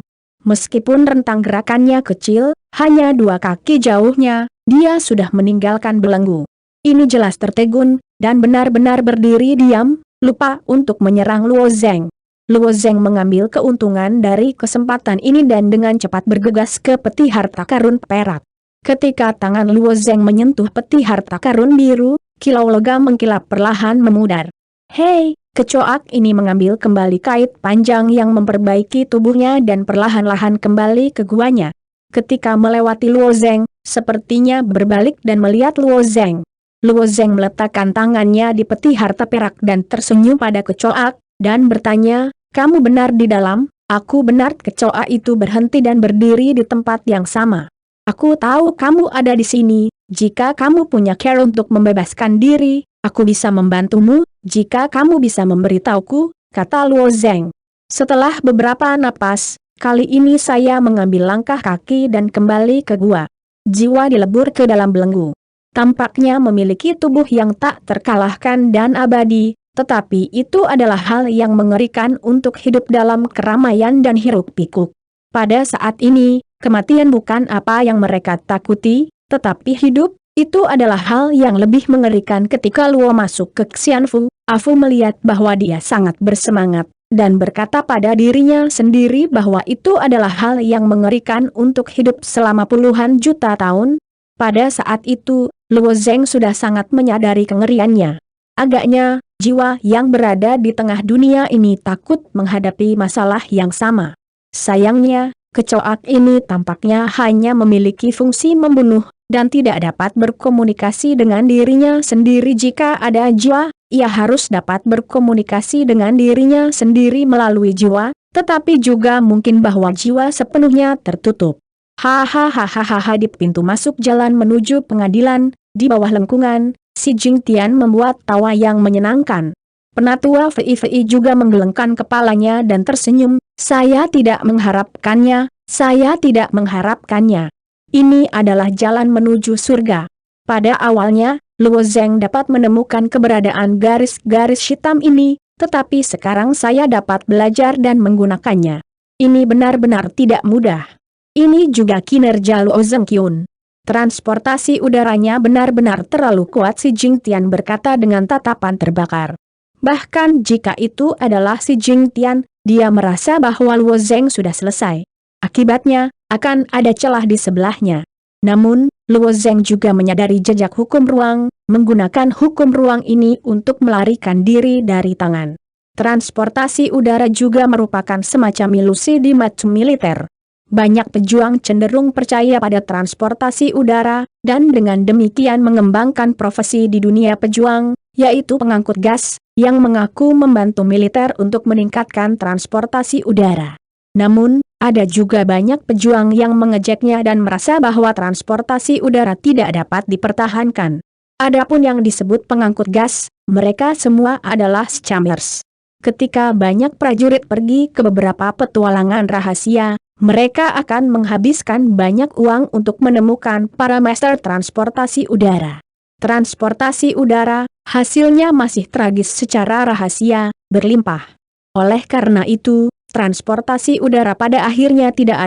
Meskipun rentang gerakannya kecil, hanya 2 kaki jauhnya, dia sudah meninggalkan belenggu. Ini jelas tertegun, dan benar-benar berdiri diam, lupa untuk menyerang Luo Zeng. Luo Zeng mengambil keuntungan dari kesempatan ini dan dengan cepat bergegas ke peti harta karun perak. Ketika tangan Luo Zeng menyentuh peti harta karun biru, kilau logam mengkilap perlahan memudar. Hei, kecoak ini mengambil kembali kait panjang yang memperbaiki tubuhnya dan perlahan-lahan kembali ke guanya. Ketika melewati Luo Zeng, sepertinya berbalik dan melihat Luo Zeng. Luo Zeng meletakkan tangannya di peti harta perak dan tersenyum pada kecoak, dan bertanya, "Kamu benar di dalam?" "Aku benar." Kecoak itu berhenti dan berdiri di tempat yang sama. "Aku tahu kamu ada di sini. Jika kamu punya cara untuk membebaskan diri, aku bisa membantumu, jika kamu bisa memberitahuku," kata Luo Zeng. Setelah beberapa napas, kali ini saya mengambil langkah kaki dan kembali ke gua. Jiwa dilebur ke dalam belenggu. Tampaknya memiliki tubuh yang tak terkalahkan dan abadi, tetapi itu adalah hal yang mengerikan untuk hidup dalam keramaian dan hiruk-pikuk. Pada saat ini, kematian bukan apa yang mereka takuti, tetapi hidup, itu adalah hal yang lebih mengerikan. Ketika Luo masuk ke Xianfu, Afu melihat bahwa dia sangat bersemangat, dan berkata pada dirinya sendiri bahwa itu adalah hal yang mengerikan untuk hidup selama puluhan juta tahun. Pada saat itu, Luo Zeng sudah sangat menyadari kengeriannya. Agaknya, jiwa yang berada di tengah dunia ini takut menghadapi masalah yang sama. Sayangnya, kecoak ini tampaknya hanya memiliki fungsi membunuh, dan tidak dapat berkomunikasi dengan dirinya sendiri. Jika ada jiwa, ia harus dapat berkomunikasi dengan dirinya sendiri melalui jiwa, tetapi juga mungkin bahwa jiwa sepenuhnya tertutup. Hahaha. Di pintu masuk jalan menuju pengadilan, di bawah lengkungan, si Jing Tian membuat tawa yang menyenangkan. Penatua VI juga menggelengkan kepalanya dan tersenyum. "Saya tidak mengharapkannya, saya tidak mengharapkannya. Ini adalah jalan menuju surga." Pada awalnya, Luo Zeng dapat menemukan keberadaan garis-garis hitam ini, tetapi sekarang saya dapat belajar dan menggunakannya. Ini benar-benar tidak mudah. Ini juga kinerja Luo Zeng Kyun. Transportasi udaranya benar-benar terlalu kuat, si Jing Tian berkata dengan tatapan terbakar. Bahkan jika itu adalah si Jing Tian, dia merasa bahwa Luo Zeng sudah selesai. Akibatnya, akan ada celah di sebelahnya. Namun, Luo Zeng juga menyadari jejak hukum ruang, menggunakan hukum ruang ini untuk melarikan diri dari tangan. Transportasi udara juga merupakan semacam ilusi di mata militer. Banyak pejuang cenderung percaya pada transportasi udara, dan dengan demikian mengembangkan profesi di dunia pejuang, yaitu pengangkut gas, yang mengaku membantu militer untuk meningkatkan transportasi udara. Namun, ada juga banyak pejuang yang mengejeknya dan merasa bahwa transportasi udara tidak dapat dipertahankan. Adapun yang disebut pengangkut gas, mereka semua adalah scammers. Ketika banyak prajurit pergi ke beberapa petualangan rahasia, mereka akan menghabiskan banyak uang untuk menemukan para master transportasi udara. Transportasi udara, hasilnya masih tragis secara rahasia, berlimpah. Oleh karena itu, transportasi udara pada akhirnya tidak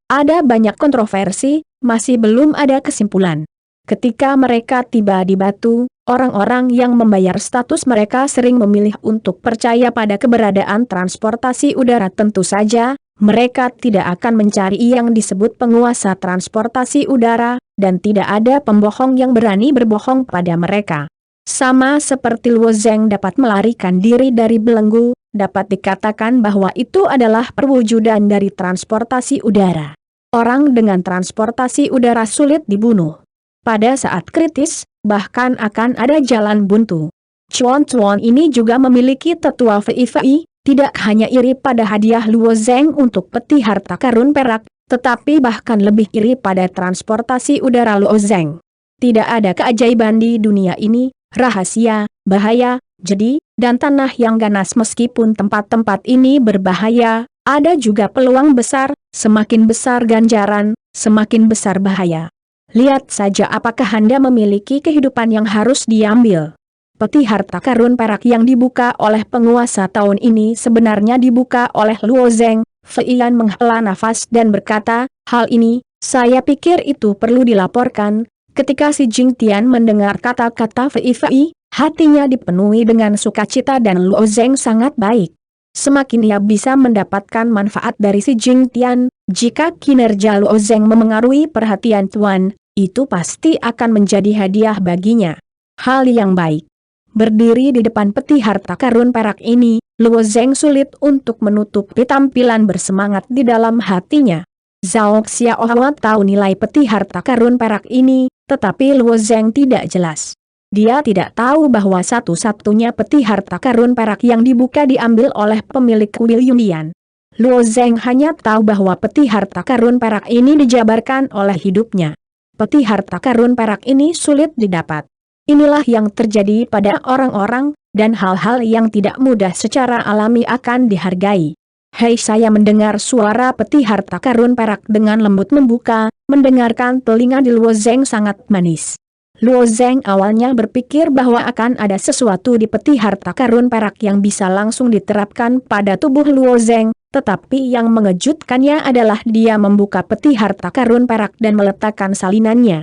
ada banyak kontroversi, masih belum ada kesimpulan. Ketika mereka tiba di Batu, orang-orang yang membayar status mereka sering memilih untuk percaya pada keberadaan transportasi udara. Tentu saja, mereka tidak akan mencari yang disebut penguasa transportasi udara, dan tidak ada pembohong yang berani berbohong pada mereka. Sama seperti Luo Zeng dapat melarikan diri dari belenggu, dapat dikatakan bahwa itu adalah perwujudan dari transportasi udara. Orang dengan transportasi udara sulit dibunuh. pada saat kritis, bahkan akan ada jalan buntu. Cuan-cuan ini juga memiliki tetua VIVI, tidak hanya iri pada hadiah Luo Zeng untuk peti harta karun perak, tetapi bahkan lebih iri pada transportasi udara Luo Zeng. Tidak ada keajaiban di dunia ini, rahasia, bahaya, jadi, dan tanah yang ganas. Meskipun tempat-tempat ini berbahaya, ada juga peluang besar, semakin besar ganjaran, semakin besar bahaya. Lihat saja apakah Anda memiliki kehidupan yang harus diambil. Peti harta karun perak yang dibuka oleh penguasa tahun ini sebenarnya dibuka oleh Luo Zeng. Feiyan menghela nafas dan berkata, hal ini, saya pikir itu perlu dilaporkan. Ketika si Jing Tian mendengar kata-kata VIVI, hatinya dipenuhi dengan sukacita dan Luo Zeng sangat baik. Semakin ia bisa mendapatkan manfaat dari si Jing Tian, jika kinerja Luo Zeng memengaruhi perhatian Tuan, itu pasti akan menjadi hadiah baginya. Hal yang baik. Berdiri di depan peti harta karun perak ini, Luo Zeng sulit untuk menutupi tampilan bersemangat di dalam hatinya. Zhao Xiaohua tahu nilai peti harta karun perak ini, tetapi Luo Zeng tidak jelas. Dia tidak tahu bahwa satu-satunya peti harta karun perak yang dibuka diambil oleh pemilik kuil Yundian. Luo Zeng hanya tahu bahwa peti harta karun perak ini dijabarkan oleh hidupnya. Peti harta karun perak ini sulit didapat. Inilah yang terjadi pada orang-orang, dan hal-hal yang tidak mudah secara alami akan dihargai. Hei, saya mendengar suara peti harta karun perak dengan lembut membuka, mendengarkan telinga di Luo Zeng sangat manis. Luo Zeng awalnya berpikir bahwa akan ada sesuatu di peti harta karun perak yang bisa langsung diterapkan pada tubuh Luo Zeng, tetapi yang mengejutkannya adalah dia membuka peti harta karun perak dan meletakkan salinannya.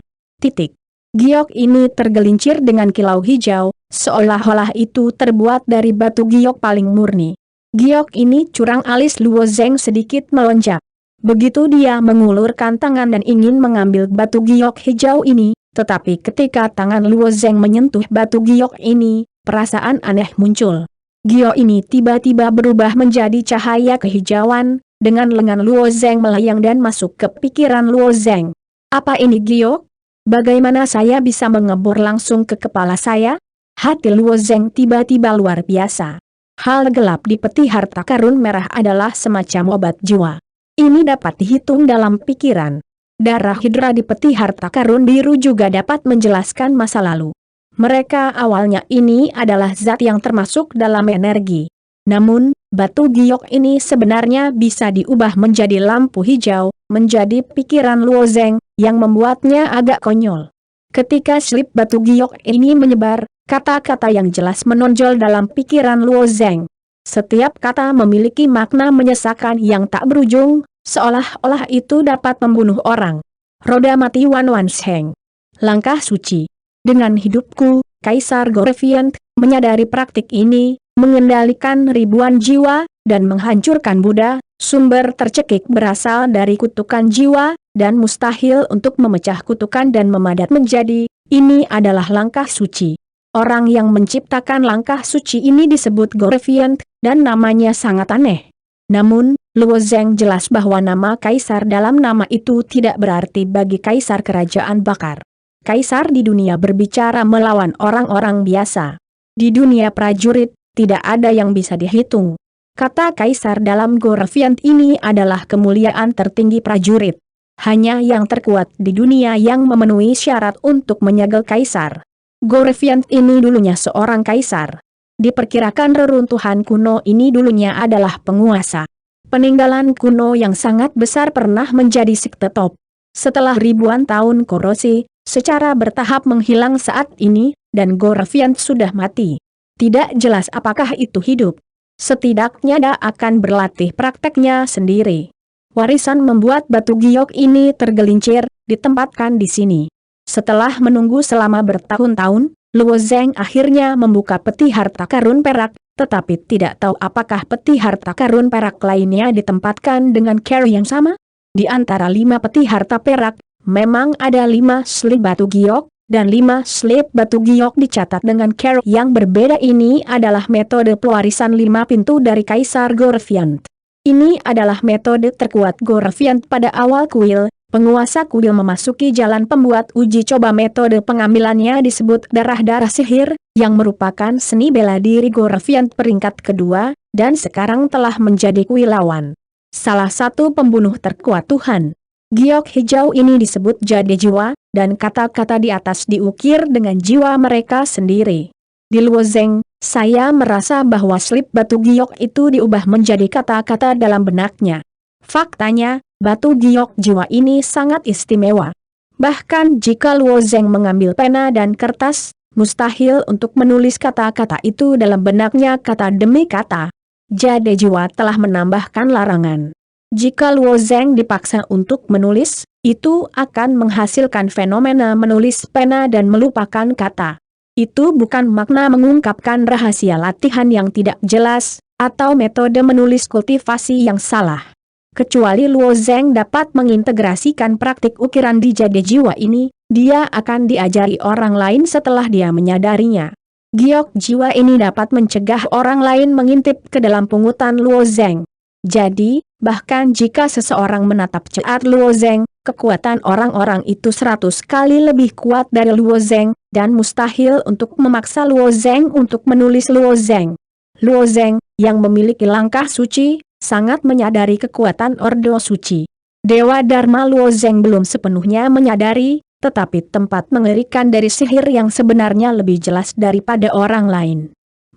Giok ini tergelincir dengan kilau hijau, seolah-olah itu terbuat dari batu giok paling murni. Giok ini curang. Alis Luo Zeng sedikit melonjak. Begitu dia mengulurkan tangan dan ingin mengambil batu giok hijau ini, tetapi ketika tangan Luo Zeng menyentuh batu giok ini, perasaan aneh muncul. Giok ini tiba-tiba berubah menjadi cahaya kehijauan, dengan lengan Luo Zeng melayang dan masuk ke pikiran Luo Zeng. Apa ini giok? Bagaimana saya bisa mengebor langsung ke kepala saya? Hati Luo Zeng tiba-tiba luar biasa. Hal gelap di peti harta karun merah adalah semacam obat jiwa. Ini dapat dihitung dalam pikiran. Darah hidra di peti harta karun biru juga dapat menjelaskan masa lalu. Mereka awalnya ini adalah zat yang termasuk dalam energi. Namun, batu giok ini sebenarnya bisa diubah menjadi lampu hijau, menjadi pikiran Luo Zeng, yang membuatnya agak konyol. Ketika slip batu giok ini menyebar, kata-kata yang jelas menonjol dalam pikiran Luo Zeng. Setiap kata memiliki makna menyesakan yang tak berujung, seolah-olah itu dapat membunuh orang. Roda mati Wan Wan Sheng. Langkah suci. Dengan hidupku, Kaisar Gorefiant, menyadari praktik ini, mengendalikan ribuan jiwa, dan menghancurkan Buddha, sumber tercekik berasal dari kutukan jiwa, dan mustahil untuk memecah kutukan dan memadat menjadi, ini adalah langkah suci. Orang yang menciptakan langkah suci ini disebut Gorefiant, dan namanya sangat aneh. Namun, Luo Zeng jelas bahwa nama Kaisar dalam nama itu tidak berarti bagi Kaisar Kerajaan Bakar. Kaisar di dunia berbicara melawan orang-orang biasa. Di dunia prajurit, tidak ada yang bisa dihitung. Kata Kaisar dalam Gorefiant ini adalah kemuliaan tertinggi prajurit. Hanya yang terkuat di dunia yang memenuhi syarat untuk menyegel Kaisar. Gorefiant ini dulunya seorang Kaisar. Diperkirakan reruntuhan kuno ini dulunya adalah penguasa. Peninggalan kuno yang sangat besar pernah menjadi sekte top. Setelah ribuan tahun korosi, secara bertahap menghilang saat ini, dan Gorefiant sudah mati. Tidak jelas apakah itu hidup. Setidaknya dia akan berlatih prakteknya sendiri. Warisan membuat batu giok ini tergelincir, ditempatkan di sini. Setelah menunggu selama bertahun-tahun, Luo Zeng akhirnya membuka peti harta karun perak, tetapi tidak tahu apakah peti harta karun perak lainnya ditempatkan dengan cara yang sama. Di antara 5 peti harta perak, memang ada 5 slip batu giok, dan 5 slip batu giok dicatat dengan cara yang berbeda. Ini adalah metode pewarisan 5 pintu dari Kaisar Gorefiant. Ini adalah metode terkuat Gorefiant pada awal kuil, Penguasa kuil memasuki jalan pembuat uji coba metode pengambilannya disebut darah-darah sihir, yang merupakan seni bela diri Gorevian peringkat kedua, dan sekarang telah menjadi kuilawan. Salah satu pembunuh terkuat Tuhan. Giok hijau ini disebut Jade Jiwa, dan kata-kata di atas diukir dengan jiwa mereka sendiri. Di Luozeng, saya merasa bahwa slip batu giok itu diubah menjadi kata-kata dalam benaknya. Faktanya, batu giok jiwa ini sangat istimewa. Bahkan jika Luozeng mengambil pena dan kertas, mustahil untuk menulis kata-kata itu dalam benaknya kata demi kata. Jade Jiwa telah menambahkan larangan. Jika Luozeng dipaksa untuk menulis, itu akan menghasilkan fenomena menulis pena dan melupakan kata. Itu bukan makna mengungkapkan rahasia latihan yang tidak jelas, atau metode menulis kultivasi yang salah. Kecuali Luozeng dapat mengintegrasikan praktik ukiran di Jade Jiwa ini, dia akan diajari orang lain setelah dia menyadarinya. Giok jiwa ini dapat mencegah orang lain mengintip ke dalam pungutan Luozeng. Jadi, bahkan jika seseorang menatap ceat Luozeng, kekuatan orang-orang itu 100 kali lebih kuat dari Luozeng, dan mustahil untuk memaksa Luozeng untuk menulis Luozeng. Luozeng, yang memiliki langkah suci, sangat menyadari kekuatan Ordo Suci. Dewa Dharma Luozeng belum sepenuhnya menyadari, tetapi tempat mengerikan dari sihir yang sebenarnya lebih jelas daripada orang lain.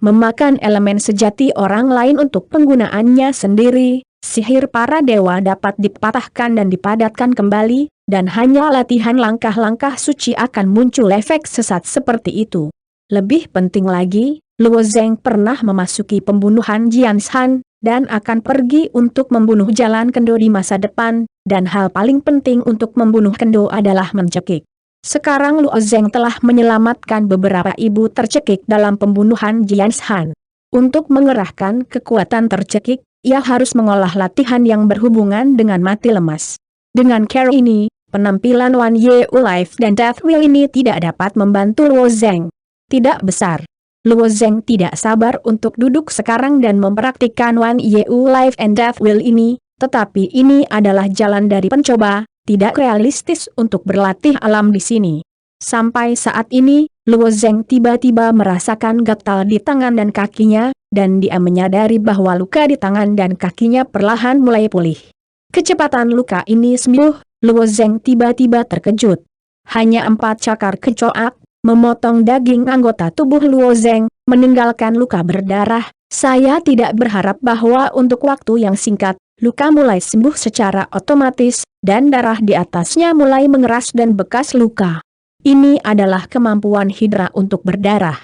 Memakan elemen sejati orang lain untuk penggunaannya sendiri, sihir para dewa dapat dipatahkan dan dipadatkan kembali, dan hanya latihan langkah-langkah suci akan muncul efek sesat seperti itu. Lebih penting lagi, Luozeng pernah memasuki pembunuhan Jianshan, dan akan pergi untuk membunuh Jalan Kendo di masa depan, dan hal paling penting untuk membunuh Kendo adalah mencekik. Sekarang Luozeng telah menyelamatkan beberapa ibu tercekik dalam pembunuhan Jianshan. Untuk mengerahkan kekuatan tercekik, ia harus mengolah latihan yang berhubungan dengan mati lemas. Dengan cara ini, penampilan Wan Yeu Life dan Death Will ini tidak dapat membantu Luozeng. Tidak besar. Luozeng tidak sabar untuk duduk sekarang dan mempraktikkan Wan Yeu Life and Death Will ini, tetapi ini adalah jalan dari pencoba, tidak realistis untuk berlatih alam di sini. Sampai saat ini, Luozeng tiba-tiba merasakan gatal di tangan dan kakinya, dan dia menyadari bahwa luka di tangan dan kakinya perlahan mulai pulih. Kecepatan luka ini sembuh, Luozeng tiba-tiba terkejut. Hanya 4 cakar kecoak, memotong daging anggota tubuh Luozeng, meninggalkan luka berdarah. Saya tidak berharap bahwa untuk waktu yang singkat, luka mulai sembuh secara otomatis, dan darah di atasnya mulai mengeras dan bekas luka. Ini adalah kemampuan Hydra untuk berdarah.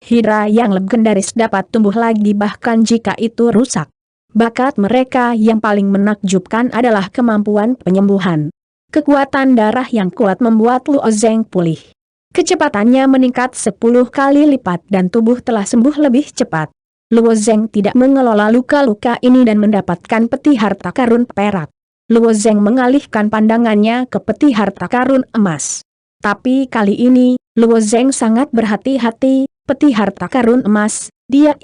Hydra yang legendaris dapat tumbuh lagi bahkan jika itu rusak. Bakat mereka yang paling menakjubkan adalah kemampuan penyembuhan. Kekuatan darah yang kuat membuat Luozeng pulih. Kecepatannya meningkat 10 kali lipat dan tubuh telah sembuh lebih cepat. Luozeng tidak mengelola luka-luka ini dan mendapatkan peti harta karun perak. Luozeng mengalihkan pandangannya ke peti harta karun emas. Tapi kali ini, Luozeng sangat berhati-hati, peti harta karun emas, dia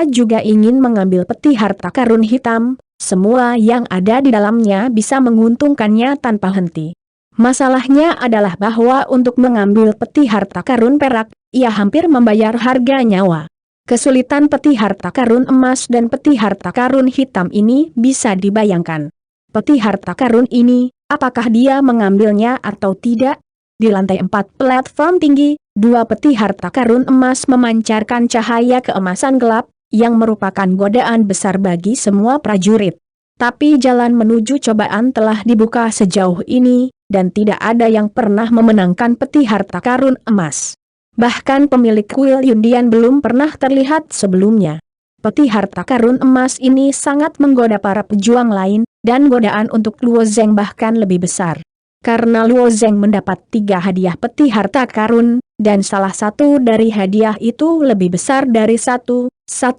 juga ingin mengambil peti harta karun hitam, semua yang ada di dalamnya bisa menguntungkannya tanpa henti. Masalahnya adalah bahwa untuk mengambil peti harta karun perak, ia hampir membayar harga nyawa. Kesulitan peti harta karun emas dan peti harta karun hitam ini bisa dibayangkan. Peti harta karun ini, apakah dia mengambilnya atau tidak? Di lantai 4 platform tinggi, 2 peti harta karun emas memancarkan cahaya keemasan gelap, yang merupakan godaan besar bagi semua prajurit. Tapi jalan menuju cobaan telah dibuka sejauh ini, dan tidak ada yang pernah memenangkan peti harta karun emas. Bahkan pemilik kuil Yundian belum pernah terlihat sebelumnya. Peti harta karun emas ini sangat menggoda para pejuang lain, dan godaan untuk Luozeng bahkan lebih besar. Karena Luozeng mendapat 3 hadiah peti harta karun, dan salah satu dari hadiah itu lebih besar dari satu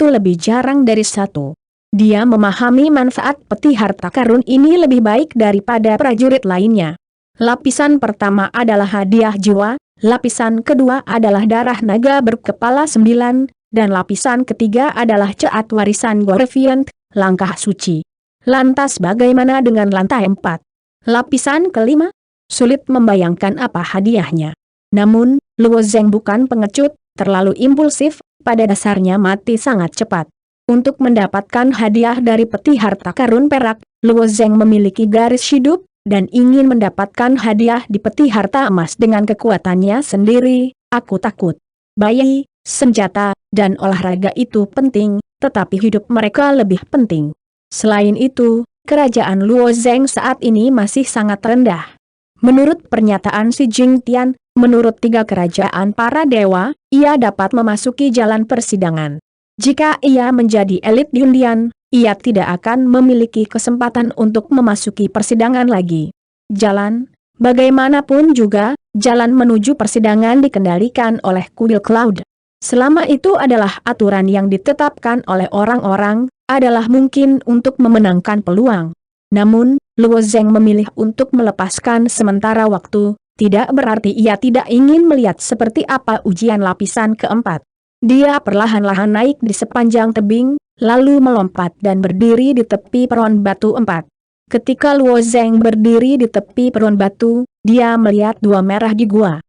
lebih jarang dari satu. Dia memahami manfaat peti harta karun ini lebih baik daripada prajurit lainnya. Lapisan pertama adalah hadiah jiwa, lapisan kedua adalah darah naga berkepala 9, dan lapisan ketiga adalah ceat warisan Gorevian, langkah suci. Lantas bagaimana dengan lantai 4? Lapisan kelima? Sulit membayangkan apa hadiahnya. Namun, Luo Zeng bukan pengecut, terlalu impulsif, pada dasarnya mati sangat cepat. Untuk mendapatkan hadiah dari peti harta karun perak, Luo Zeng memiliki garis hidup, dan ingin mendapatkan hadiah di peti harta emas dengan kekuatannya sendiri. Aku takut. Bayi, senjata, dan olahraga itu penting, tetapi hidup mereka lebih penting. Selain itu, kerajaan Luo Zeng saat ini masih sangat rendah. Menurut pernyataan Si Jingtian, menurut 3 kerajaan para dewa, ia dapat memasuki jalan persidangan. Jika ia menjadi elit Yundian, ia tidak akan memiliki kesempatan untuk memasuki persidangan lagi. Jalan, bagaimanapun juga, jalan menuju persidangan dikendalikan oleh Kuil Cloud. Selama itu adalah aturan yang ditetapkan oleh orang-orang, adalah mungkin untuk memenangkan peluang. Namun, Luo Zeng memilih untuk melepaskan sementara waktu, tidak berarti ia tidak ingin melihat seperti apa ujian lapisan keempat. Dia perlahan-lahan naik di sepanjang tebing, lalu melompat dan berdiri di tepi peron batu 4. Ketika Luo Zeng berdiri di tepi peron batu, dia melihat 2 merah di gua.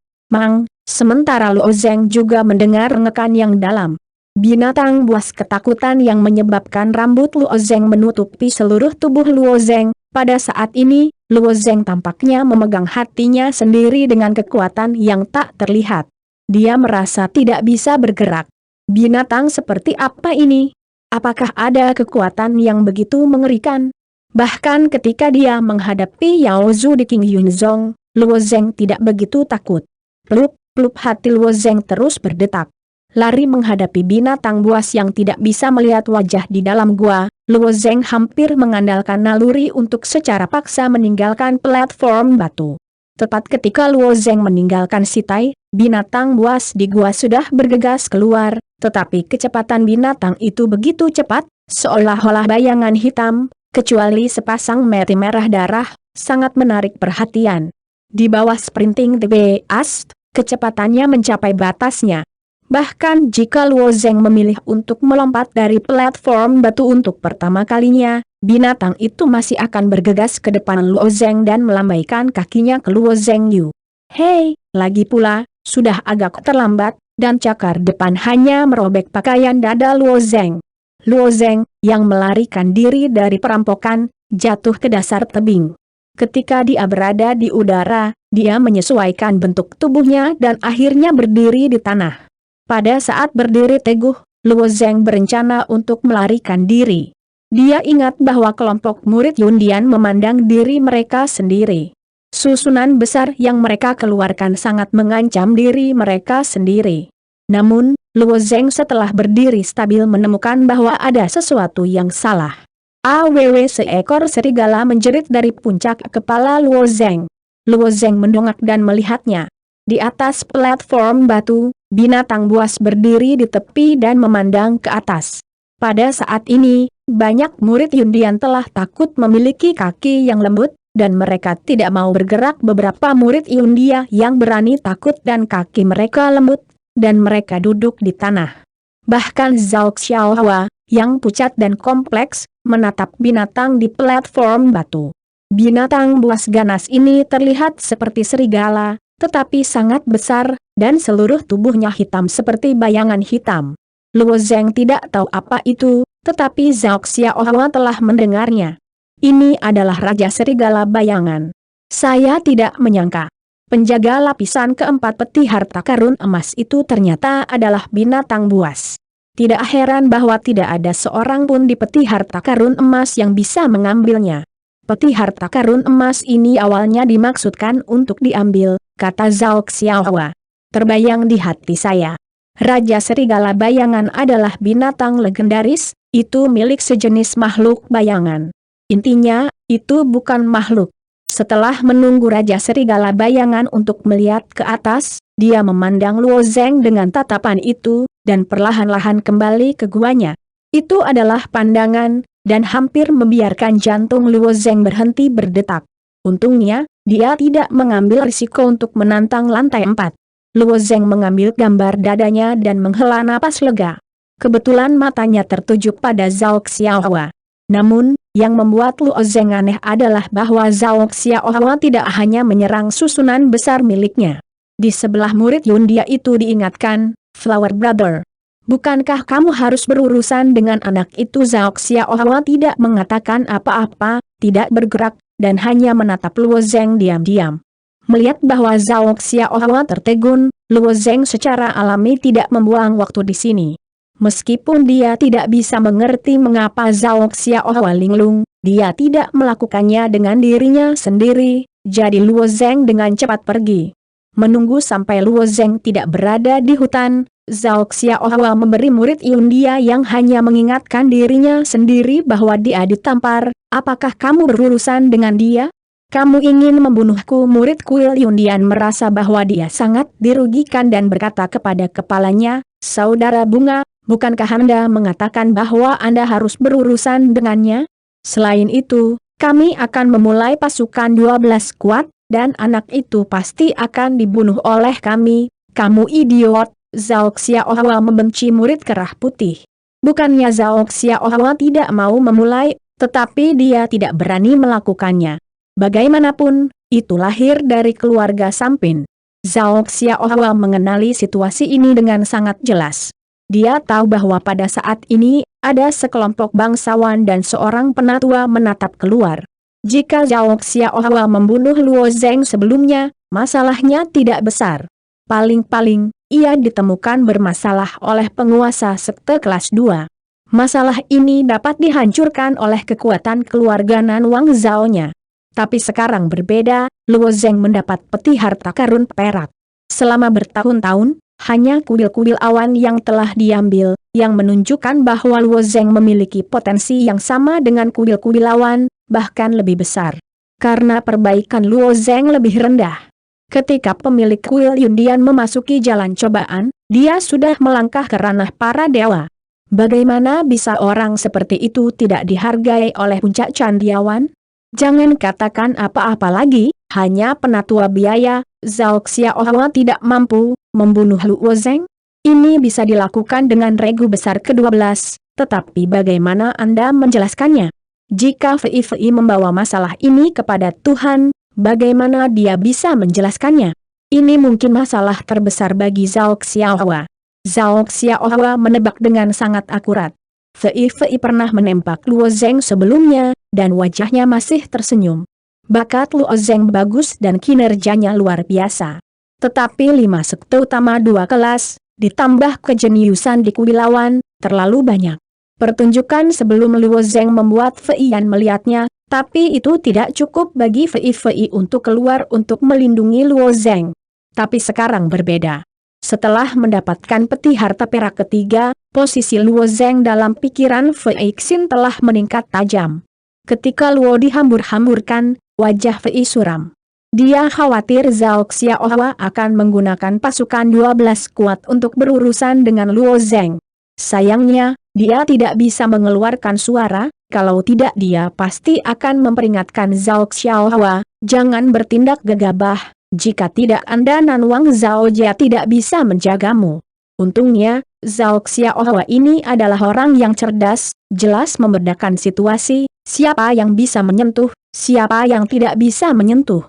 Sementara Luo Zeng juga mendengar rengekan yang dalam. Binatang buas ketakutan yang menyebabkan rambut Luo Zeng menutupi seluruh tubuh Luo Zeng. Pada saat ini, Luo Zeng tampaknya memegang hatinya sendiri dengan kekuatan yang tak terlihat. Dia merasa tidak bisa bergerak. Binatang seperti apa ini? Apakah ada kekuatan yang begitu mengerikan? Bahkan ketika dia menghadapi Yao Zhu di King Yunzong, Luo Zeng tidak begitu takut. Plup hati Luo Zeng terus berdetak. Lari menghadapi binatang buas yang tidak bisa melihat wajah di dalam gua, Luo Zeng hampir mengandalkan naluri untuk secara paksa meninggalkan platform batu. Tepat ketika Luo Zeng meninggalkan sitai, binatang buas di gua sudah bergegas keluar, tetapi kecepatan binatang itu begitu cepat, seolah-olah bayangan hitam, kecuali sepasang mata merah darah, sangat menarik perhatian. Di bawah sprinting the beast, kecepatannya mencapai batasnya. Bahkan jika Luo Zeng memilih untuk melompat dari platform batu untuk pertama kalinya, binatang itu masih akan bergegas ke depan Luo Zeng dan melambaikan kakinya ke Luo Zeng Yu. Hei, lagi pula, sudah agak terlambat, dan cakar depan hanya merobek pakaian dada Luo Zeng. Luo Zeng, yang melarikan diri dari perampokan, jatuh ke dasar tebing. Ketika dia berada di udara, dia menyesuaikan bentuk tubuhnya dan akhirnya berdiri di tanah. Pada saat berdiri teguh, Luo Zeng berencana untuk melarikan diri. Dia ingat bahwa kelompok murid Yundian memandang diri mereka sendiri. Susunan besar yang mereka keluarkan sangat mengancam diri mereka sendiri. Namun, Luo Zeng setelah berdiri stabil menemukan bahwa ada sesuatu yang salah. Aww, seekor serigala menjerit dari puncak kepala Luo Zeng. Luo Zeng mendongak dan melihatnya. Di atas platform batu, binatang buas berdiri di tepi dan memandang ke atas. Pada saat ini, banyak murid Yundian telah takut memiliki kaki yang lembut, dan mereka tidak mau bergerak. Beberapa murid Yundia yang berani takut dan kaki mereka lembut, dan mereka duduk di tanah. Bahkan Zhao Xiaohua, yang pucat dan kompleks, menatap binatang di platform batu. Binatang buas ganas ini terlihat seperti serigala, tetapi sangat besar, dan seluruh tubuhnya hitam seperti bayangan hitam. Luo Zeng tidak tahu apa itu, tetapi Zhao Xiaohua telah mendengarnya. Ini adalah Raja Serigala Bayangan. Saya tidak menyangka. Penjaga lapisan keempat peti harta karun emas itu ternyata adalah binatang buas. Tidak heran bahwa tidak ada seorang pun di peti harta karun emas yang bisa mengambilnya. Peti harta karun emas ini awalnya dimaksudkan untuk diambil, kata Zhao Xiaohua. Terbayang di hati saya. Raja Serigala Bayangan adalah binatang legendaris, itu milik sejenis makhluk bayangan. Intinya, itu bukan makhluk. Setelah menunggu Raja Serigala Bayangan untuk melihat ke atas, dia memandang Luo Zeng dengan tatapan itu, dan perlahan-lahan kembali ke guanya. Itu adalah pandangan, dan hampir membiarkan jantung Luo Zeng berhenti berdetak. Untungnya, dia tidak mengambil risiko untuk menantang lantai 4. Luo Zeng mengambil gambar dadanya dan menghela napas lega. Kebetulan matanya tertuju pada Zhao Xiaohua. Namun, Yang membuat Luo Zeng aneh adalah bahwa Zhao Xiaohua tidak hanya menyerang susunan besar miliknya. Di sebelah murid Yundia itu diingatkan, Flower Brother. Bukankah kamu harus berurusan dengan anak itu? Zhao Xiaohua tidak mengatakan apa-apa, tidak bergerak, dan hanya menatap Luo Zeng diam-diam. Melihat bahwa Zhao Xiaohua tertegun, Luo Zeng secara alami tidak membuang waktu di sini. Meskipun dia tidak bisa mengerti mengapa Zhao Xiaohua linglung, dia tidak melakukannya dengan dirinya sendiri, jadi Luo Zeng dengan cepat pergi. Menunggu sampai Luo Zeng tidak berada di hutan, Zhao Xiaohua memberi murid Yundia yang hanya mengingatkan dirinya sendiri bahwa dia ditampar. Apakah kamu berurusan dengan dia? Kamu ingin membunuhku? Murid kuil Yundian merasa bahwa dia sangat dirugikan dan berkata kepada kepalanya, Saudara Bunga, bukankah Anda mengatakan bahwa Anda harus berurusan dengannya? Selain itu, kami akan memulai pasukan 12 kuat, dan anak itu pasti akan dibunuh oleh kami. Kamu idiot! Zhao Xiaohua membenci murid kerah putih. Bukannya Zhao Xiaohua tidak mau memulai, tetapi dia tidak berani melakukannya. Bagaimanapun, itu lahir dari keluarga Sampin. Zhao Xiaohua mengenali situasi ini dengan sangat jelas. Dia tahu bahwa pada saat ini, ada sekelompok bangsawan dan seorang penatua menatap keluar. Jika Zhao Xiaohua membunuh Luo Zeng sebelumnya, masalahnya tidak besar. Paling-paling, ia ditemukan bermasalah oleh penguasa sekte kelas 2. Masalah ini dapat dihancurkan oleh kekuatan keluarga Nan Wang Zhao-nya. Tapi sekarang berbeda, Luo Zeng mendapat peti harta karun perak. Selama bertahun-tahun, hanya kuil-kuil awan yang telah diambil, yang menunjukkan bahwa Luo Zeng memiliki potensi yang sama dengan kuil-kuil awan, bahkan lebih besar. Karena perbaikan Luo Zeng lebih rendah. Ketika pemilik kuil Yundian memasuki jalan cobaan, dia sudah melangkah ke ranah para dewa. Bagaimana bisa orang seperti itu tidak dihargai oleh puncak candiawan? Jangan katakan apa-apa lagi, hanya penatua biaya, Zhao Xiaohua tidak mampu membunuh Luo Zeng. Ini bisa dilakukan dengan regu besar ke-12, tetapi bagaimana Anda menjelaskannya? Jika Fei membawa masalah ini kepada Tuhan, bagaimana dia bisa menjelaskannya? Ini mungkin masalah terbesar bagi Zhao Xiaohua. Zhao Xiaohua menebak dengan sangat akurat. Fei pernah menembak Luo Zeng sebelumnya, dan wajahnya masih tersenyum. Bakat Luo Zeng bagus dan kinerjanya luar biasa. Tetapi 5 sekte utama 2 kelas, ditambah kejeniusan di kuil lawan, terlalu banyak. Pertunjukan sebelum Luo Zeng membuat Fei Yan melihatnya, tapi itu tidak cukup bagi Fei untuk keluar untuk melindungi Luo Zeng. Tapi sekarang berbeda. Setelah mendapatkan peti harta perak ketiga, posisi Luo Zeng dalam pikiran Fei Xin telah meningkat tajam. Ketika Luo dihambur-hamburkan, wajah Fei suram. Dia khawatir Zhao Xiaohua akan menggunakan pasukan 12 kuat untuk berurusan dengan Luo Zeng. Sayangnya, dia tidak bisa mengeluarkan suara, kalau tidak dia pasti akan memperingatkan Zhao Xiaohua, jangan bertindak gegabah. Jika tidak Anda Nan Wang Zhao Jia tidak bisa menjagamu. Untungnya, Zhao Xiaohua ini adalah orang yang cerdas, jelas membedakan situasi, siapa yang bisa menyentuh, siapa yang tidak bisa menyentuh.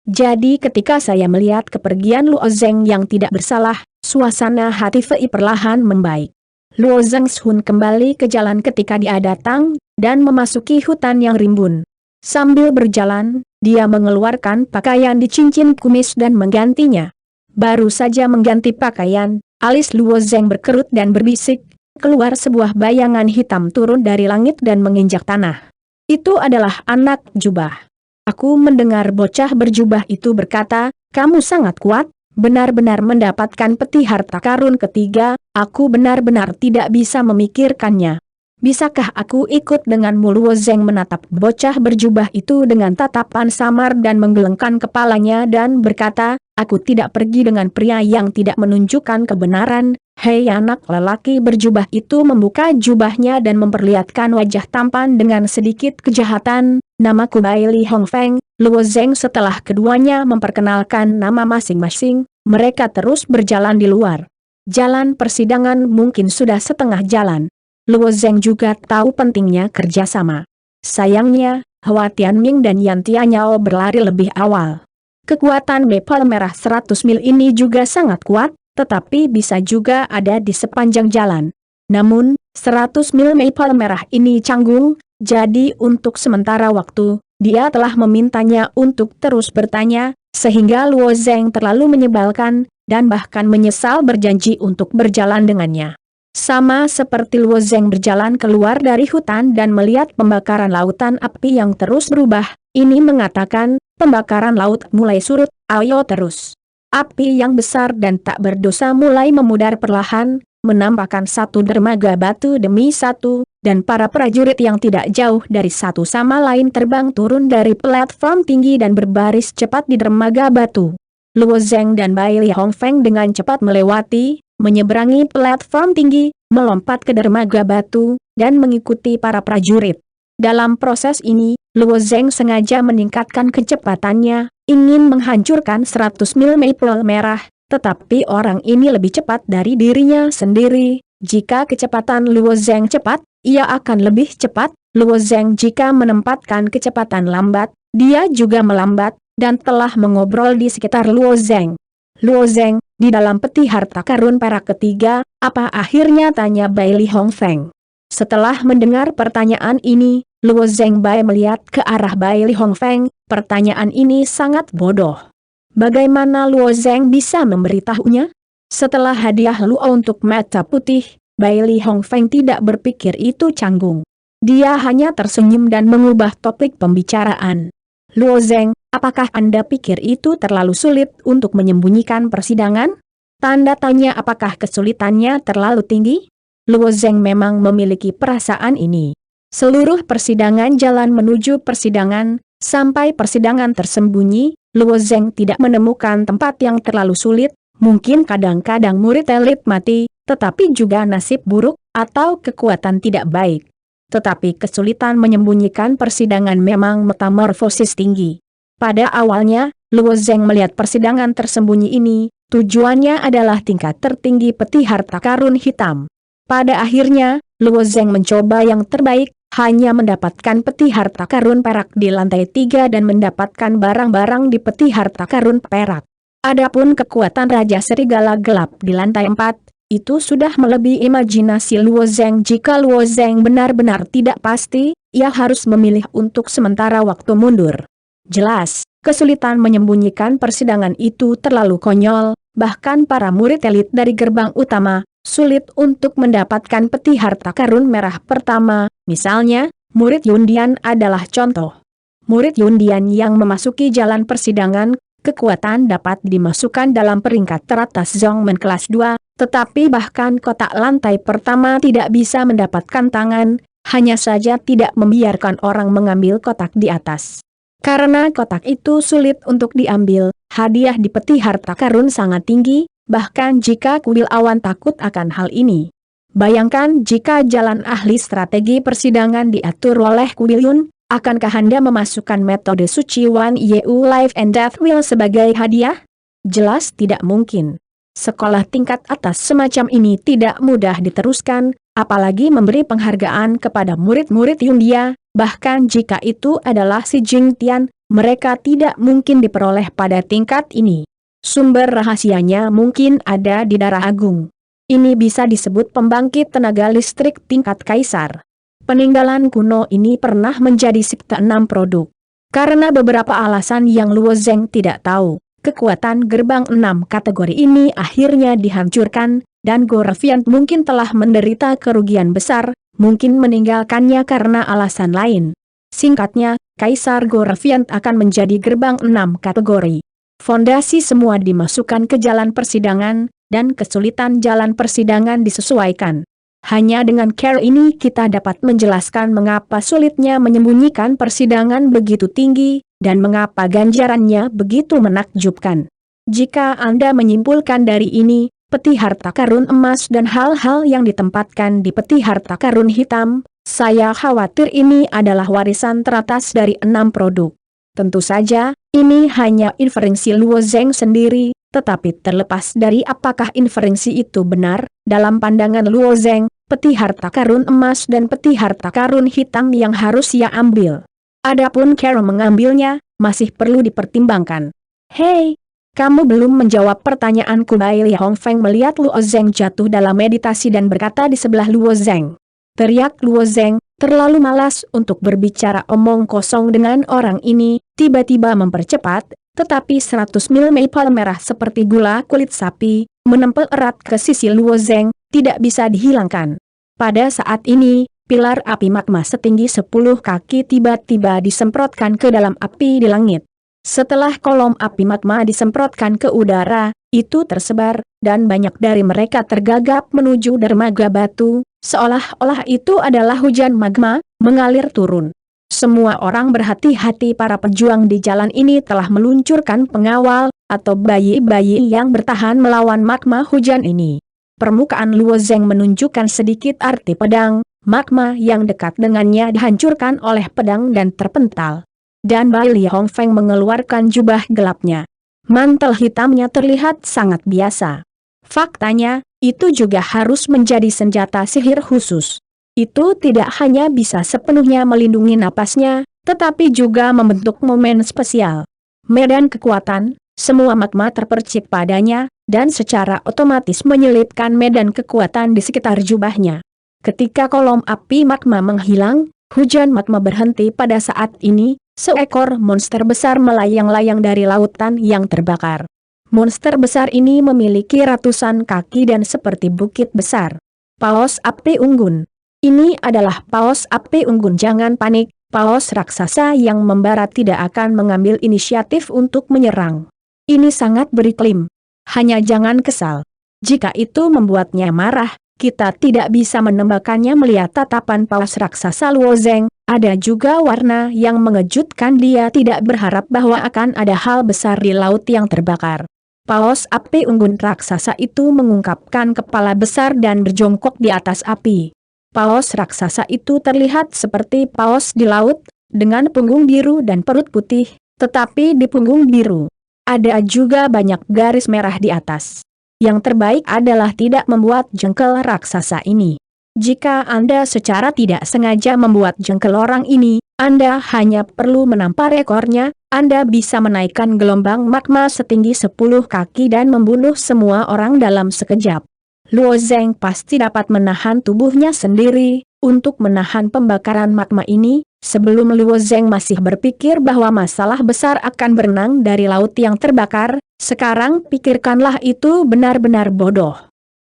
Jadi ketika saya melihat kepergian Luo Zeng yang tidak bersalah, suasana hati Fei perlahan membaik. Luo Zeng Shun kembali ke jalan ketika dia datang, dan memasuki hutan yang rimbun. Sambil berjalan, dia mengeluarkan pakaian di cincin kumis dan menggantinya. Baru saja mengganti pakaian, alis Luo Zeng berkerut dan berbisik, keluar sebuah bayangan hitam turun dari langit dan menginjak tanah. Itu adalah anak jubah. Aku mendengar bocah berjubah itu berkata, kamu sangat kuat, benar-benar mendapatkan peti harta karun ketiga, aku benar-benar tidak bisa memikirkannya. Bisakah aku ikut denganmu? Luo Zeng menatap bocah berjubah itu dengan tatapan samar dan menggelengkan kepalanya dan berkata, aku tidak pergi dengan pria yang tidak menunjukkan kebenaran. Hei, anak lelaki berjubah itu membuka jubahnya dan memperlihatkan wajah tampan dengan sedikit kejahatan. Namaku Bai Li Hong Feng. Luo Zeng. Setelah keduanya memperkenalkan nama masing-masing, mereka terus berjalan di luar. Jalan persidangan mungkin sudah setengah jalan. Luo Zeng juga tahu pentingnya kerjasama. Sayangnya, Hua Tianming dan Yan Tianyao berlari lebih awal. Kekuatan maple merah 100 mil ini juga sangat kuat, tetapi bisa juga ada di sepanjang jalan. Namun, 100 mil maple merah ini canggung, jadi untuk sementara waktu, dia telah memintanya untuk terus bertanya, sehingga Luo Zheng terlalu menyebalkan, dan bahkan menyesal berjanji untuk berjalan dengannya. Sama seperti Luo Zheng berjalan keluar dari hutan dan melihat pembakaran lautan api yang terus berubah, ini mengatakan, pembakaran laut mulai surut, ayo terus. Api yang besar dan tak berdosa mulai memudar perlahan, menampakkan satu dermaga batu demi satu, dan para prajurit yang tidak jauh dari satu sama lain terbang turun dari platform tinggi dan berbaris cepat di dermaga batu. Luo Zheng dan Bai Li Hongfeng dengan cepat melewati, menyeberangi platform tinggi, melompat ke dermaga batu, dan mengikuti para prajurit. Dalam proses ini, Luo Zheng sengaja meningkatkan kecepatannya, ingin menghancurkan 100 mil maple merah, tetapi orang ini lebih cepat dari dirinya sendiri. Jika kecepatan Luo Zheng cepat, ia akan lebih cepat. Luo Zheng jika menempatkan kecepatan lambat, dia juga melambat, dan telah mengobrol di sekitar Luo Zheng. Luo Zheng, di dalam peti harta karun perak ketiga, apa akhirnya, tanya Bai Li Hongfeng. Setelah mendengar pertanyaan ini, Luo Zheng Bai melihat ke arah Bai Li Hongfeng, pertanyaan ini sangat bodoh. Bagaimana Luo Zheng bisa memberitahunya? Setelah hadiah Luo untuk mata putih, Bai Li Hongfeng tidak berpikir itu canggung. Dia hanya tersenyum dan mengubah topik pembicaraan. Luo Zheng, apakah Anda pikir itu terlalu sulit untuk menyembunyikan persidangan? Tanda tanya, apakah kesulitannya terlalu tinggi? Luo Zheng memang memiliki perasaan ini. Seluruh persidangan jalan menuju persidangan, sampai persidangan tersembunyi, Luo Zheng tidak menemukan tempat yang terlalu sulit, mungkin kadang-kadang murid elit mati, tetapi juga nasib buruk, atau kekuatan tidak baik. Tetapi kesulitan menyembunyikan persidangan memang metamorfosis tinggi. Pada awalnya, Luo Zheng melihat persidangan tersembunyi ini, tujuannya adalah tingkat tertinggi peti harta karun hitam. Pada akhirnya, Luo Zheng mencoba yang terbaik, hanya mendapatkan peti harta karun perak di lantai 3 dan mendapatkan barang-barang di peti harta karun perak. Adapun kekuatan Raja Serigala Gelap di lantai 4, itu sudah melebihi imajinasi Luo Zheng. Jika Luo Zheng benar-benar tidak pasti, ia harus memilih untuk sementara waktu mundur. Jelas, kesulitan menyembunyikan persidangan itu terlalu konyol, bahkan para murid elit dari gerbang utama, sulit untuk mendapatkan peti harta karun merah pertama. Misalnya, murid Yundian adalah contoh. Murid Yundian yang memasuki jalan persidangan, kekuatan dapat dimasukkan dalam peringkat teratas Zhongmen kelas 2, tetapi bahkan kotak lantai pertama tidak bisa mendapatkan tangan, hanya saja tidak membiarkan orang mengambil kotak di atas. Karena kotak itu sulit untuk diambil, hadiah di peti harta karun sangat tinggi, bahkan jika kuil awan takut akan hal ini. Bayangkan jika jalan ahli strategi persidangan diatur oleh kuil Yun, akankah Anda memasukkan metode suci Wan Yeu Life and Death Will sebagai hadiah? Jelas tidak mungkin. Sekolah tingkat atas semacam ini tidak mudah diteruskan, apalagi memberi penghargaan kepada murid-murid Yundia, bahkan jika itu adalah si Jing Tian, mereka tidak mungkin diperoleh pada tingkat ini. Sumber rahasianya mungkin ada di Darah Agung. Ini bisa disebut pembangkit tenaga listrik tingkat kaisar. Peninggalan kuno ini pernah menjadi sekte 6 produk. Karena beberapa alasan yang Luo Zheng tidak tahu, kekuatan gerbang 6 kategori ini akhirnya dihancurkan, dan Gorefiant mungkin telah menderita kerugian besar, mungkin meninggalkannya karena alasan lain. Singkatnya, Kaisar Gorefiant akan menjadi gerbang 6 kategori. Fondasi semua dimasukkan ke jalan persidangan, dan kesulitan jalan persidangan disesuaikan. Hanya dengan cara ini kita dapat menjelaskan mengapa sulitnya menyembunyikan persidangan begitu tinggi, dan mengapa ganjarannya begitu menakjubkan. Jika Anda menyimpulkan dari ini, peti harta karun emas dan hal-hal yang ditempatkan di peti harta karun hitam, saya khawatir ini adalah warisan teratas dari 6 produk. Tentu saja, ini hanya inferensi Luo Zheng sendiri, tetapi terlepas dari apakah inferensi itu benar, dalam pandangan Luo Zheng, peti harta karun emas dan peti harta karun hitam yang harus ia ambil. Adapun cara mengambilnya, masih perlu dipertimbangkan. Hei, kamu belum menjawab pertanyaanku. Bai Li Hongfeng melihat Luo Zeng jatuh dalam meditasi dan berkata di sebelah Luo Zeng. Teriak Luo Zeng, terlalu malas untuk berbicara omong kosong dengan orang ini, tiba-tiba mempercepat, tetapi 100 mil maple merah seperti gula kulit sapi, menempel erat ke sisi Luo Zeng, tidak bisa dihilangkan. Pada saat ini, pilar api magma setinggi 10 kaki tiba-tiba disemprotkan ke dalam api di langit. Setelah kolom api magma disemprotkan ke udara, itu tersebar, dan banyak dari mereka tergagap menuju dermaga batu, seolah-olah itu adalah hujan magma, mengalir turun. Semua orang berhati-hati, para pejuang di jalan ini telah meluncurkan pengawal, atau bayi-bayi yang bertahan melawan magma hujan ini. Permukaan Luo Zeng menunjukkan sedikit arti pedang, magma yang dekat dengannya dihancurkan oleh pedang dan terpental. Dan Bai Li Hongfeng mengeluarkan jubah gelapnya. Mantel hitamnya terlihat sangat biasa. Faktanya, itu juga harus menjadi senjata sihir khusus. Itu tidak hanya bisa sepenuhnya melindungi napasnya, tetapi juga membentuk momen spesial. Medan kekuatan, semua magma terpercik padanya, dan secara otomatis menyelipkan medan kekuatan di sekitar jubahnya. Ketika kolom api magma menghilang, hujan magma berhenti. Pada saat ini, seekor monster besar melayang-layang dari lautan yang terbakar. Monster besar ini memiliki ratusan kaki dan seperti bukit besar. Paus Api Unggun. Ini adalah Paus Api Unggun. Jangan panik, paus raksasa yang membara tidak akan mengambil inisiatif untuk menyerang. Ini sangat beriklim. Hanya jangan kesal. Jika itu membuatnya marah, kita tidak bisa menembakkannya. Melihat tatapan paus raksasa Luo Zeng, ada juga warna yang mengejutkan. Dia tidak berharap bahwa akan ada hal besar di laut yang terbakar. Paus Api Unggun raksasa itu mengungkapkan kepala besar dan berjongkok di atas api. Paus raksasa itu terlihat seperti paus di laut, dengan punggung biru dan perut putih, tetapi di punggung biru ada juga banyak garis merah di atas. Yang terbaik adalah tidak membuat jengkel raksasa ini. Jika Anda secara tidak sengaja membuat jengkel orang ini, Anda hanya perlu menampar ekornya, Anda bisa menaikkan gelombang magma setinggi 10 kaki dan membunuh semua orang dalam sekejap. Luo Zeng pasti dapat menahan tubuhnya sendiri, untuk menahan pembakaran magma ini. Sebelum Luo Zeng masih berpikir bahwa masalah besar akan berenang dari laut yang terbakar, sekarang pikirkanlah itu benar-benar bodoh.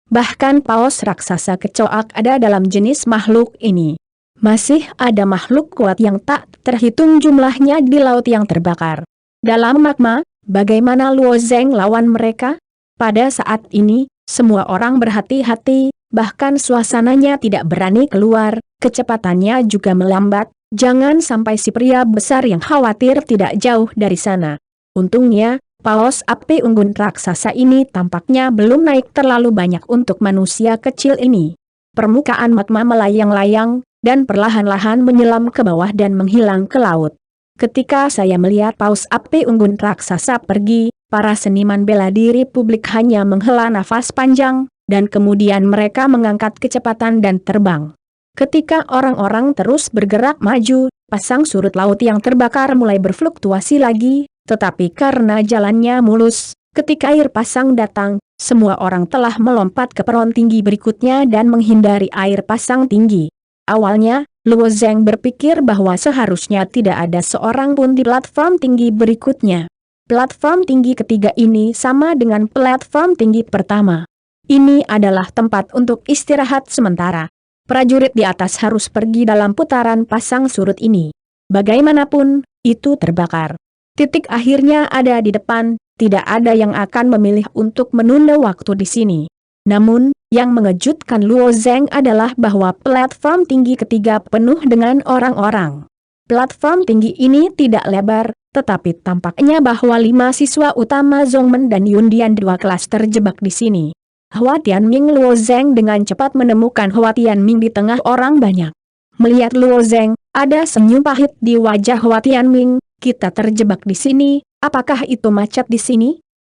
Bahkan paus raksasa kecoak ada dalam jenis makhluk ini. Masih ada makhluk kuat yang tak terhitung jumlahnya di laut yang terbakar. Dalam magma, bagaimana Luo Zeng lawan mereka? Pada saat ini, semua orang berhati-hati, bahkan suasananya tidak berani keluar, kecepatannya juga melambat. Jangan sampai si pria besar yang khawatir tidak jauh dari sana. Untungnya, paus Api Unggun raksasa ini tampaknya belum naik terlalu banyak untuk manusia kecil ini. Permukaan magma melayang-layang, dan perlahan-lahan menyelam ke bawah dan menghilang ke laut. Ketika saya melihat paus Api Unggun raksasa pergi, para seniman bela diri publik hanya menghela nafas panjang, dan kemudian mereka mengangkat kecepatan dan terbang. Ketika orang-orang terus bergerak maju, pasang surut laut yang terbakar mulai berfluktuasi lagi, tetapi karena jalannya mulus, ketika air pasang datang, semua orang telah melompat ke peron tinggi berikutnya dan menghindari air pasang tinggi. Awalnya, Luo Zeng berpikir bahwa seharusnya tidak ada seorang pun di platform tinggi berikutnya. Platform tinggi ketiga ini sama dengan platform tinggi pertama. Ini adalah tempat untuk istirahat sementara. Prajurit di atas harus pergi dalam putaran pasang surut ini. Bagaimanapun, itu terbakar. Titik akhirnya ada di depan, tidak ada yang akan memilih untuk menunda waktu di sini. Namun, yang mengejutkan Luo Zeng adalah bahwa platform tinggi ketiga penuh dengan orang-orang. Platform tinggi ini tidak lebar, tetapi tampaknya bahwa 5 siswa utama Zongmen dan Yundian 2 kelas terjebak di sini. Hua Tianming. Luo Zeng dengan cepat menemukan Hua Tianming di tengah orang banyak. Melihat Luo Zeng, ada senyum pahit di wajah Hua Tianming. Kita terjebak di sini, apakah itu macet di sini?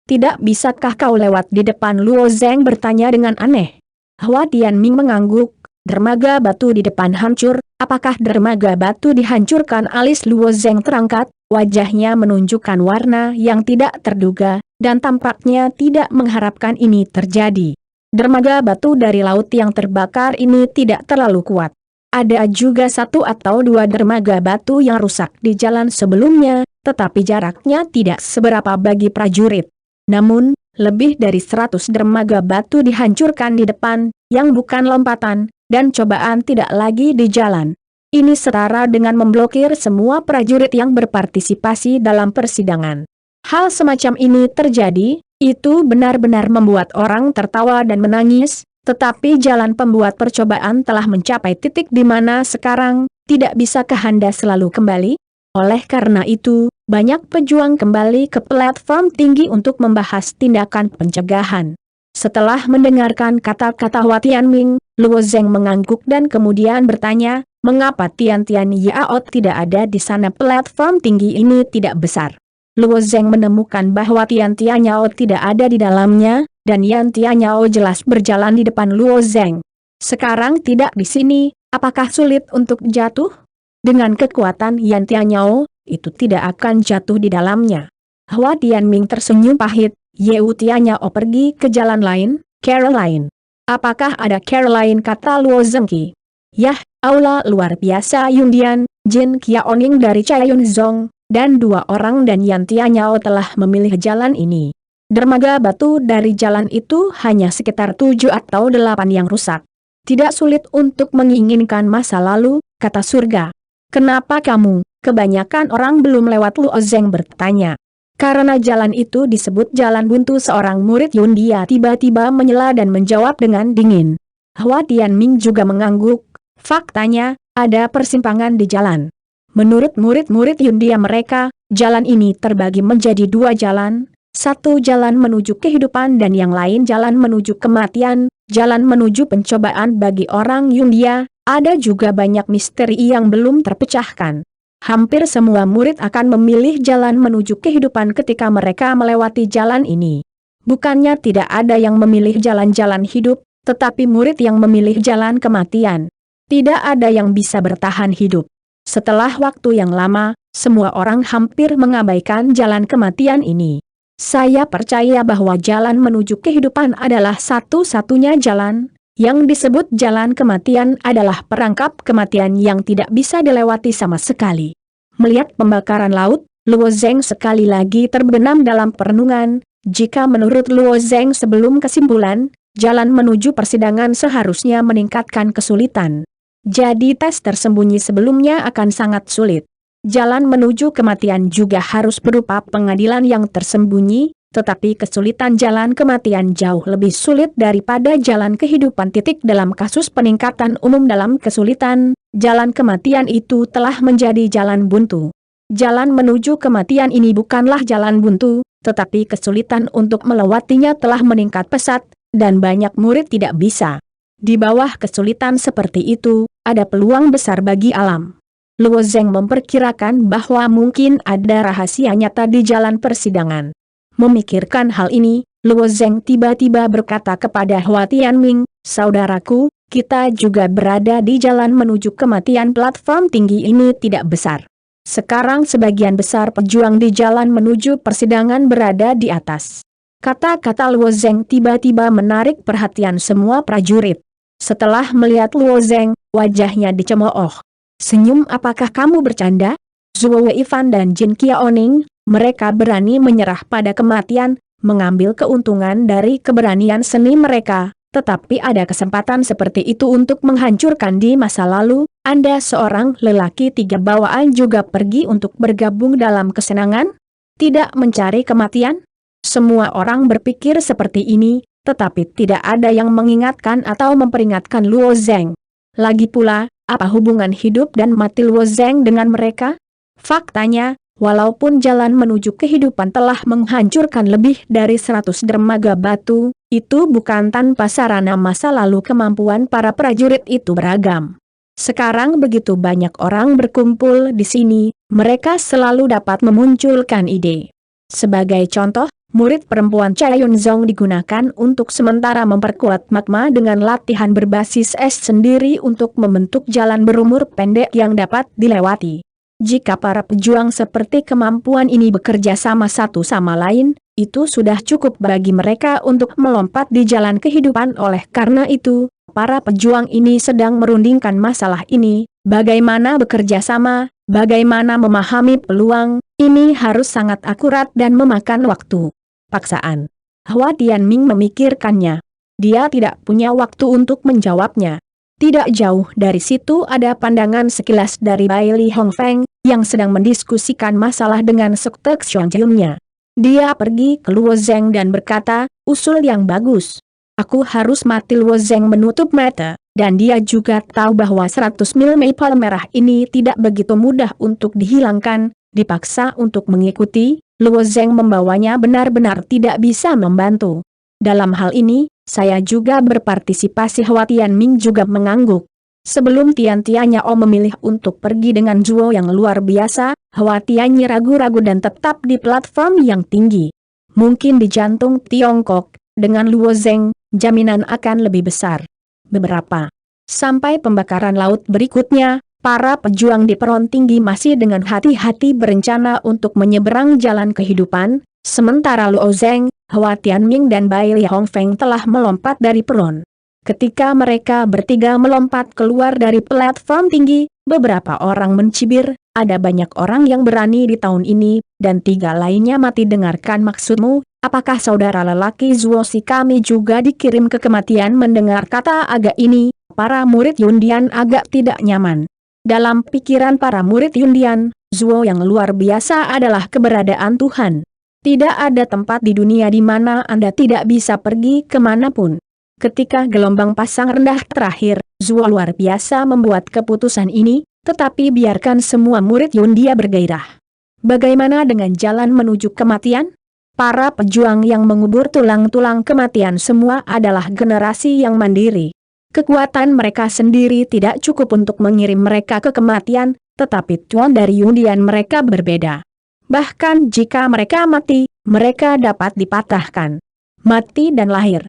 Tidak bisakah kau lewat di depan? Luo Zeng bertanya dengan aneh. Hua Tianming mengangguk, Dermaga batu di depan hancur. Apakah dermaga batu dihancurkan? Alis Luo Zeng terangkat, wajahnya menunjukkan warna yang tidak terduga, dan tampaknya tidak mengharapkan ini terjadi. Dermaga batu dari laut yang terbakar ini tidak terlalu kuat. Ada juga satu atau dua dermaga batu yang rusak di jalan sebelumnya, tetapi jaraknya tidak seberapa bagi prajurit. Namun, lebih dari 100 dermaga batu dihancurkan di depan, yang bukan lompatan, dan cobaan tidak lagi di jalan. Ini setara dengan memblokir semua prajurit yang berpartisipasi dalam persidangan. Hal semacam ini terjadi, itu benar-benar membuat orang tertawa dan menangis, tetapi jalan pembuat percobaan telah mencapai titik di mana sekarang, tidak bisakah Anda selalu kembali? Oleh karena itu, banyak pejuang kembali ke platform tinggi untuk membahas tindakan pencegahan. Setelah mendengarkan kata-kata Hua Tianming, Luo Zeng mengangguk dan kemudian bertanya, mengapa Tian Yao tidak ada di sana? Platform tinggi ini tidak besar. Luo Zeng menemukan bahwa Tian Yao tidak ada di dalamnya, dan Yan Yao jelas berjalan di depan Luo Zeng. Sekarang tidak di sini, apakah sulit untuk jatuh? Dengan kekuatan Yan Yao, itu tidak akan jatuh di dalamnya. Hua Tianming tersenyum pahit. Yeu Tianyao pergi ke jalan lain, Caroline. Apakah ada Caroline? Kata Luo Zengqi. Yah, aula luar biasa Yundian, Jin Qiaoning dari Chayun Zong, dan 2 orang dan Yan Tianyao telah memilih jalan ini. Dermaga batu dari jalan itu hanya sekitar 7 atau 8 yang rusak. Tidak sulit untuk menginginkan masa lalu, kata surga. Kenapa kamu? Kebanyakan orang belum lewat. Luo Zeng bertanya. Karena jalan itu disebut jalan buntu. Seorang murid Yundia tiba-tiba menyela dan menjawab dengan dingin. Hua Tianming juga mengangguk. Faktanya, ada persimpangan di jalan. Menurut murid-murid Yundia mereka, jalan ini terbagi menjadi 2 jalan. Satu jalan menuju kehidupan dan yang lain jalan menuju kematian, jalan menuju pencobaan bagi orang Yundia. Ada juga banyak misteri yang belum terpecahkan. Hampir semua murid akan memilih jalan menuju kehidupan ketika mereka melewati jalan ini. Bukannya tidak ada yang memilih jalan-jalan hidup, tetapi murid yang memilih jalan kematian. Tidak ada yang bisa bertahan hidup. Setelah waktu yang lama, semua orang hampir mengabaikan jalan kematian ini. Saya percaya bahwa jalan menuju kehidupan adalah satu-satunya jalan. Yang disebut jalan kematian adalah perangkap kematian yang tidak bisa dilewati sama sekali. Melihat pembakaran laut, Luo Zeng sekali lagi terbenam dalam perenungan. Jika menurut Luo Zeng sebelum kesimpulan, jalan menuju persidangan seharusnya meningkatkan kesulitan. Jadi tes tersembunyi sebelumnya akan sangat sulit. Jalan menuju kematian juga harus berupa pengadilan yang tersembunyi, tetapi kesulitan jalan kematian jauh lebih sulit daripada jalan kehidupan. Dalam kasus peningkatan umum dalam kesulitan, jalan kematian itu telah menjadi jalan buntu. Jalan menuju kematian ini bukanlah jalan buntu, tetapi kesulitan untuk melewatinya telah meningkat pesat, dan banyak murid tidak bisa. Di bawah kesulitan seperti itu, ada peluang besar bagi alam. Luo Zeng memperkirakan bahwa mungkin ada rahasia nyata di jalan persidangan. Memikirkan hal ini, Luo Zeng tiba-tiba berkata kepada Hua Tianming, saudaraku, kita juga berada di jalan menuju kematian. Platform tinggi ini tidak besar. Sekarang sebagian besar pejuang di jalan menuju persidangan berada di atas. Kata-kata Luo Zeng tiba-tiba menarik perhatian semua prajurit. Setelah melihat Luo Zeng, wajahnya dicemooh. Senyum, apakah kamu bercanda? Zuo Weifan dan Jin Qiaoning, mereka berani menyerah pada kematian, mengambil keuntungan dari keberanian seni mereka, tetapi ada kesempatan seperti itu untuk menghancurkan di masa lalu. Anda seorang lelaki 3 bawaan juga pergi untuk bergabung dalam kesenangan? Tidak mencari kematian? Semua orang berpikir seperti ini, tetapi tidak ada yang mengingatkan atau memperingatkan Luo Zeng. Lagi pula, apa hubungan hidup dan mati Luo Zeng dengan mereka? Faktanya, walaupun jalan menuju kehidupan telah menghancurkan lebih dari 100 dermaga batu, itu bukan tanpa sarana. Masa lalu kemampuan para prajurit itu beragam. Sekarang begitu banyak orang berkumpul di sini, mereka selalu dapat memunculkan ide. Sebagai contoh, Murid perempuan Chai Yunzong digunakan untuk sementara memperkuat magma dengan latihan berbasis es sendiri untuk membentuk jalan berumur pendek yang dapat dilewati. Jika para pejuang seperti kemampuan ini bekerja sama satu sama lain, itu sudah cukup bagi mereka untuk melompat di jalan kehidupan. Oleh karena itu, para pejuang ini sedang merundingkan masalah ini, bagaimana bekerja sama, bagaimana memahami peluang, ini harus sangat akurat dan memakan waktu. Paksaan. Hua Tianming memikirkannya. Dia tidak punya waktu untuk menjawabnya. Tidak jauh dari situ ada pandangan sekilas dari Bai Li Hongfeng, yang sedang mendiskusikan masalah dengan Sekte Xiongjiunnya. Dia pergi ke Luo Zeng dan berkata, usul yang bagus. Aku harus mati. Luo Zeng menutup mata, dan dia juga tahu bahwa 100 mil maple merah ini tidak begitu mudah untuk dihilangkan, dipaksa untuk mengikuti. Luo Zeng membawanya benar-benar tidak bisa membantu. Dalam hal ini, saya juga berpartisipasi. Hua Tianming juga mengangguk. Sebelum Tian Tianya memilih untuk pergi dengan Zuo yang luar biasa, Hua Tianyi ragu-ragu dan tetap di platform yang tinggi. Mungkin di jantung Tiongkok, dengan Luo Zeng, jaminan akan lebih besar. Beberapa sampai pembakaran laut berikutnya, para pejuang di peron tinggi masih dengan hati-hati berencana untuk menyeberang jalan kehidupan, sementara Luo Zeng, Hua Tianming dan Bai Li Hongfeng telah melompat dari peron. Ketika mereka bertiga melompat keluar dari platform tinggi, beberapa orang mencibir, ada banyak orang yang berani di tahun ini, dan 3 lainnya mati. Dengarkan maksudmu, apakah saudara lelaki Zuo si kami juga dikirim ke kematian? Mendengar kata agak ini, para murid Yundian agak tidak nyaman. Dalam pikiran para murid Yundian, Zuo yang luar biasa adalah keberadaan Tuhan. Tidak ada tempat di dunia di mana Anda tidak bisa pergi kemanapun. Ketika gelombang pasang rendah terakhir, Zuo luar biasa membuat keputusan ini, tetapi biarkan semua murid Yundia bergairah. Bagaimana dengan jalan menuju kematian? Para pejuang yang mengubur tulang-tulang kematian semua adalah generasi yang mandiri. Kekuatan mereka sendiri tidak cukup untuk mengirim mereka ke kematian, tetapi tuan dari Yundian mereka berbeda. Bahkan jika mereka mati, mereka dapat dipatahkan. Mati dan lahir.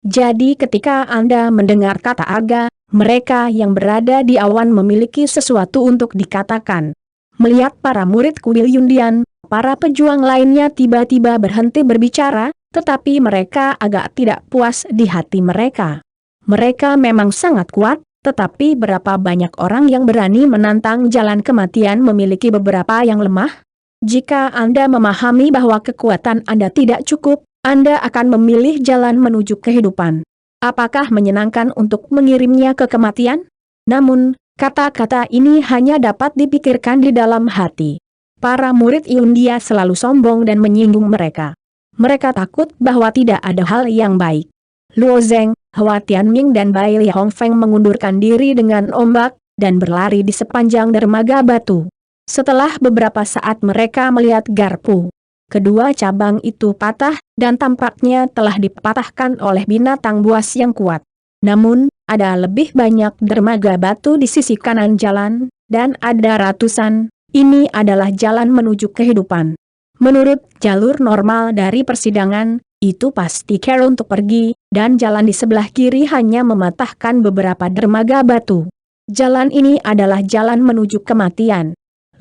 Jadi ketika Anda mendengar kata aga, mereka yang berada di awan memiliki sesuatu untuk dikatakan. Melihat para murid kuil Yundian, para pejuang lainnya tiba-tiba berhenti berbicara, tetapi mereka agak tidak puas di hati mereka. Mereka memang sangat kuat, tetapi berapa banyak orang yang berani menantang jalan kematian memiliki beberapa yang lemah? Jika Anda memahami bahwa kekuatan Anda tidak cukup, Anda akan memilih jalan menuju kehidupan. Apakah menyenangkan untuk mengirimnya ke kematian? Namun, kata-kata ini hanya dapat dipikirkan di dalam hati. Para murid Yundia selalu sombong dan menyinggung mereka. Mereka takut bahwa tidak ada hal yang baik. Luo Zeng, Hua Tianming dan Bai Li Hongfeng mengundurkan diri dengan ombak, dan berlari di sepanjang dermaga batu. Setelah beberapa saat mereka melihat garpu. Kedua cabang itu patah, dan tampaknya telah dipatahkan oleh binatang buas yang kuat. Namun, ada lebih banyak dermaga batu di sisi kanan jalan, dan ada ratusan. Ini adalah jalan menuju kehidupan. Menurut jalur normal dari persidangan, itu pasti care untuk pergi, dan jalan di sebelah kiri hanya mematahkan beberapa dermaga batu. Jalan ini adalah jalan menuju kematian.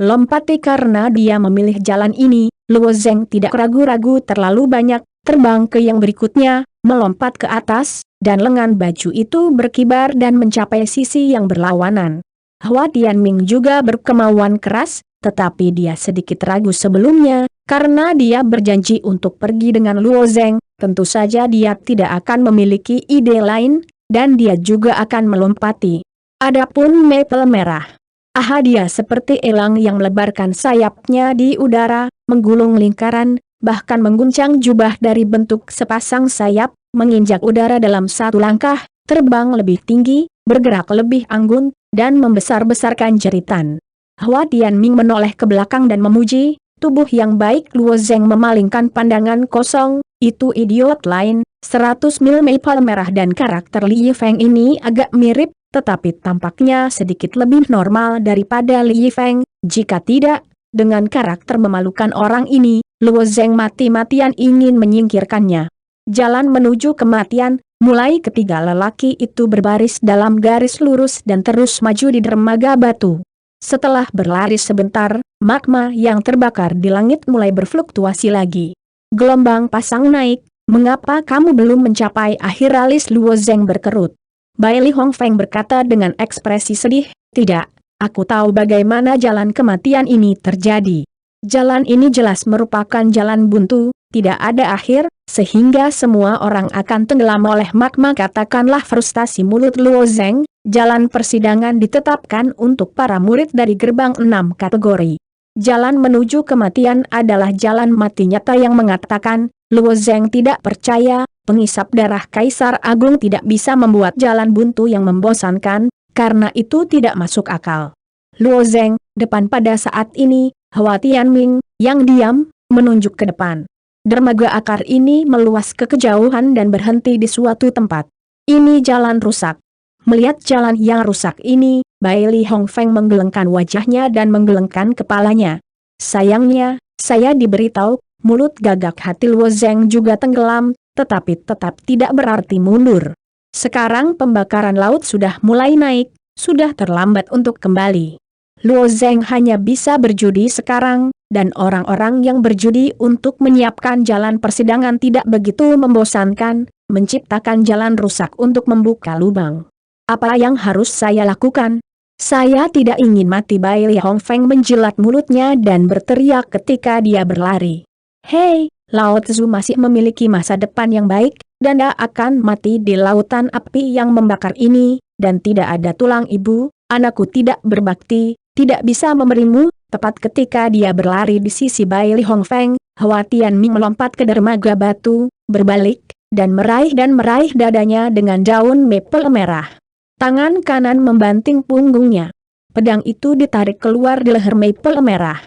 Lompati karena dia memilih jalan ini, Luo Zeng tidak ragu-ragu terlalu banyak, terbang ke yang berikutnya, melompat ke atas, dan lengan baju itu berkibar dan mencapai sisi yang berlawanan. Hua Tianming juga berkemauan keras, tetapi dia sedikit ragu sebelumnya, karena dia berjanji untuk pergi dengan Luo Zeng, tentu saja dia tidak akan memiliki ide lain, dan dia juga akan melompati. Adapun maple merah. Aha, dia seperti elang yang melebarkan sayapnya di udara, menggulung lingkaran, bahkan mengguncang jubah dari bentuk sepasang sayap, menginjak udara dalam satu langkah, terbang lebih tinggi, bergerak lebih anggun, dan membesar-besarkan jeritan. Hua Tianming menoleh ke belakang dan memuji, tubuh yang baik. Luo Zeng memalingkan pandangan kosong, itu idiot lain, 100 mil maple merah dan karakter Li Yifeng ini agak mirip, tetapi tampaknya sedikit lebih normal daripada Li Yifeng, jika tidak, dengan karakter memalukan orang ini, Luo Zeng mati-matian ingin menyingkirkannya. Jalan menuju kematian, mulai ketiga lelaki itu berbaris dalam garis lurus dan terus maju di dermaga batu. Setelah berlari sebentar, magma yang terbakar di langit mulai berfluktuasi lagi. Gelombang pasang naik, mengapa kamu belum mencapai akhir, alis Luo Zeng berkerut. Bai Li Hongfeng berkata dengan ekspresi sedih, tidak, aku tahu bagaimana jalan kematian ini terjadi. Jalan ini jelas merupakan jalan buntu, tidak ada akhir, sehingga semua orang akan tenggelam oleh magma. Katakanlah frustasi mulut Luo Zeng. Jalan persidangan ditetapkan untuk para murid dari gerbang 6 kategori. Jalan menuju kematian adalah jalan mati nyata yang mengatakan, Luo Zeng tidak percaya, pengisap darah Kaisar Agung tidak bisa membuat jalan buntu yang membosankan, karena itu tidak masuk akal. Luo Zeng, depan pada saat ini, Hua Tianming, yang diam, menunjuk ke depan. Dermaga akar ini meluas ke kejauhan dan berhenti di suatu tempat. Ini jalan rusak. Melihat jalan yang rusak ini, Bai Li Hongfeng menggelengkan wajahnya dan menggelengkan kepalanya. Sayangnya, saya diberitahu, mulut gagak hati Luo Zeng juga tenggelam, tetapi tetap tidak berarti mundur. Sekarang pembakaran laut sudah mulai naik, sudah terlambat untuk kembali. Luo Zeng hanya bisa berjudi sekarang, dan orang-orang yang berjudi untuk menyiapkan jalan persidangan tidak begitu membosankan, menciptakan jalan rusak untuk membuka lubang. Apa yang harus saya lakukan? Saya tidak ingin mati. Bai Li Hongfeng menjilat mulutnya dan berteriak ketika dia berlari. Hei, Lao Tzu masih memiliki masa depan yang baik, dan dia akan mati di lautan api yang membakar ini, dan tidak ada tulang ibu, anakku tidak berbakti, tidak bisa memberimu. Tepat ketika dia berlari di sisi Bai Li Hongfeng, Hua Tianming melompat ke dermaga batu, berbalik, dan meraih dadanya dengan daun maple merah. Tangan kanan membanting punggungnya. Pedang itu ditarik keluar di leher maple merah.